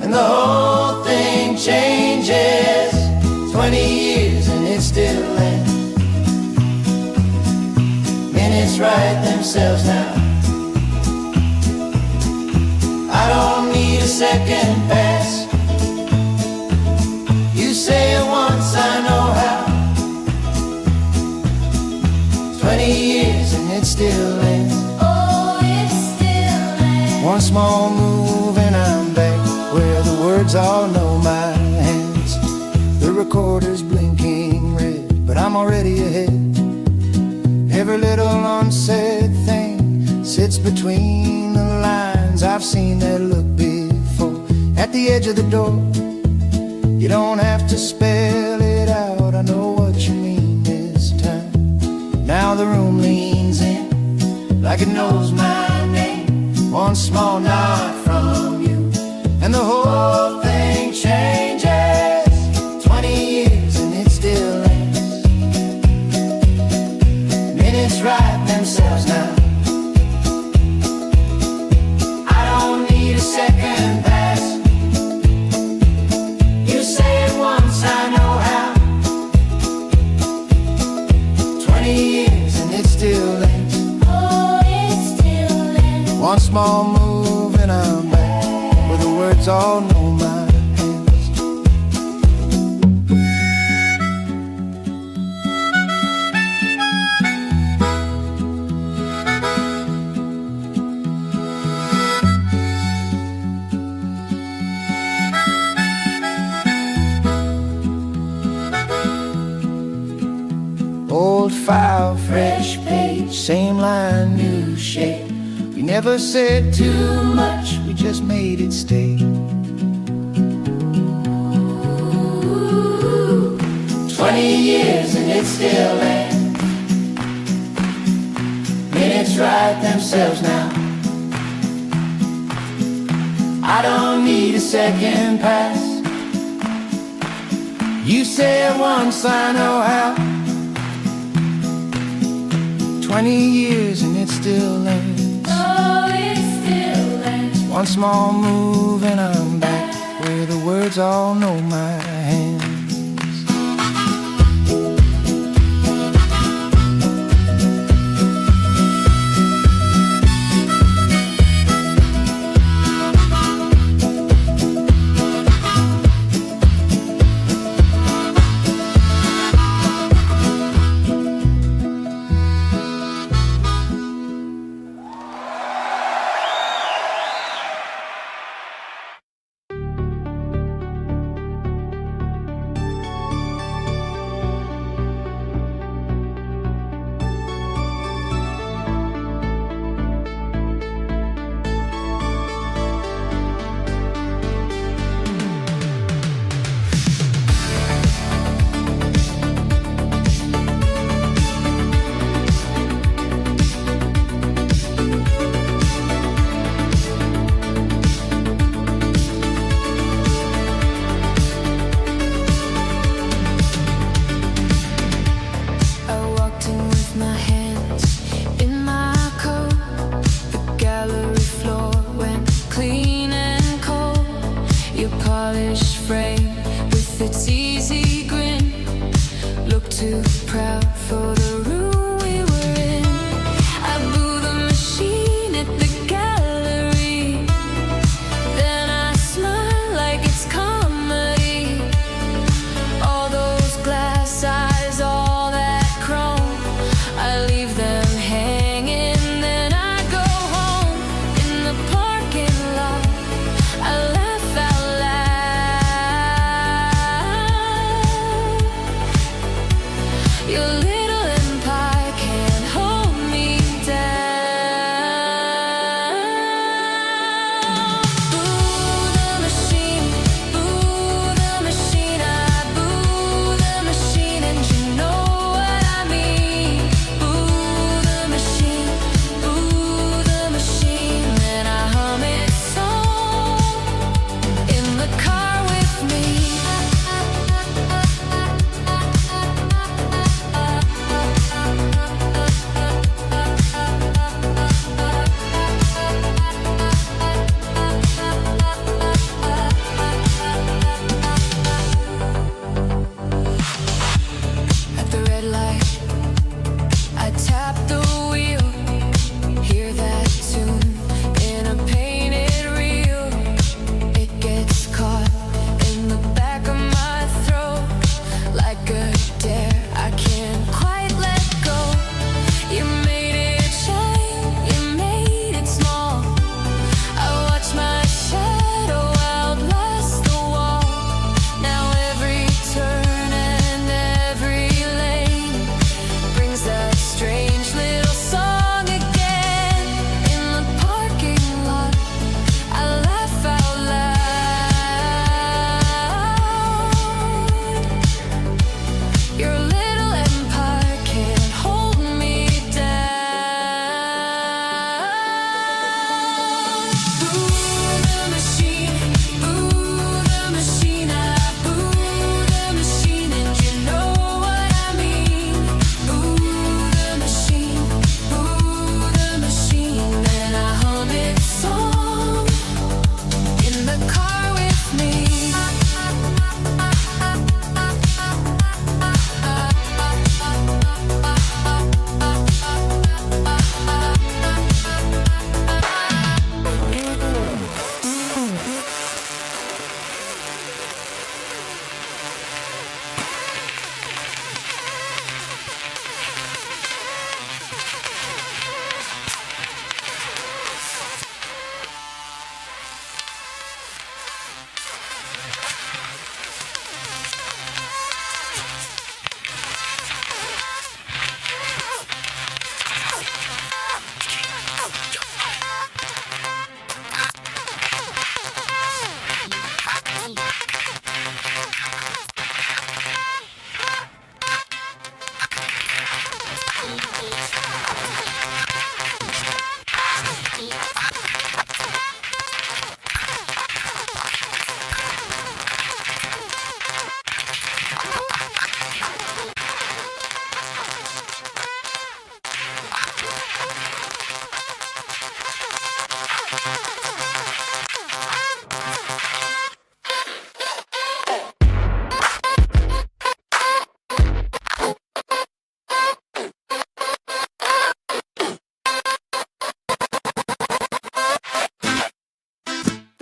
and the whole thing changes. 20 years and it still ends. Minutes write themselves now. I don't need a second pass. You say it once, I know how. 20 years and it still ends. Oh, it still ends. One small move and I'm back where the words all know my hands. The recorder's blinking red, but I'm already ahead. Every little unsaid thing sits between the lines. I've seen that look before at the edge of the door. You don't have to spell it out, I know what you mean this time. Now the room leans in like it knows my name. One small nod from you and the whole thing changes. 20 years and it still ends. Minutes write themselves now. I don't need a second pass. You say it once, I know how. 20 years and it still ends. Oh, it still ends. One small move and I'm back where the words all know my hands. Old file, fresh page, same line, new shape. We never said too much, we just made it stay. 20 years and it still ends. Minutes write themselves now. I don't need a second pass. You say it once, I know how. 20 years and it still ends. Oh, it still ends. One small move and I'm back where the words all know my hands. You're little and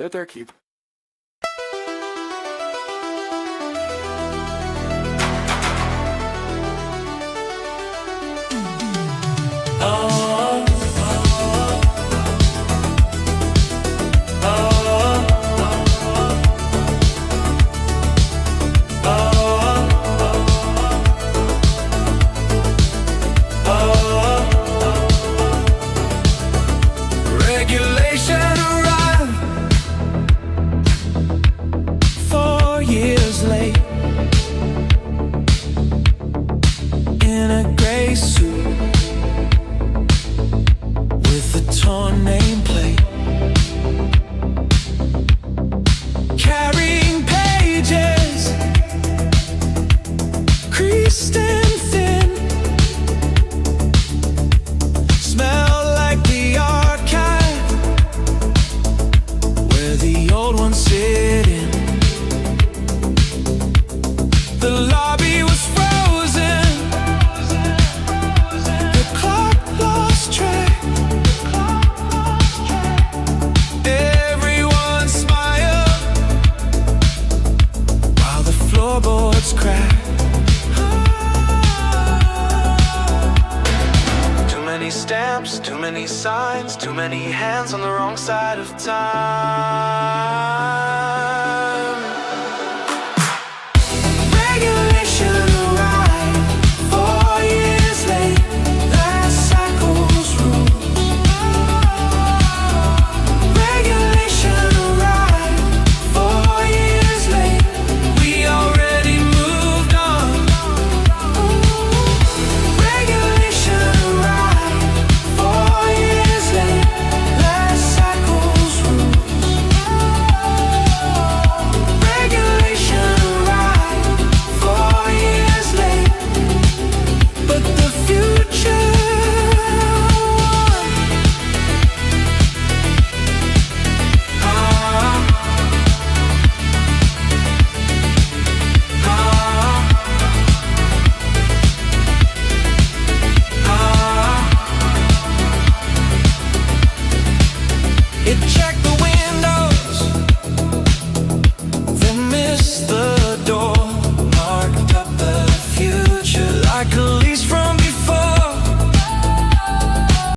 They're their keep. Regulation arrived 4 years late in a gray suit with a torn nameplate, carrying pages creased and thin, smell like the archive where the old ones sit in. The lobby was frozen, the clock lost track, everyone smiled while the floorboards cracked. Too many stamps, too many signs, too many hands on the wrong side of time.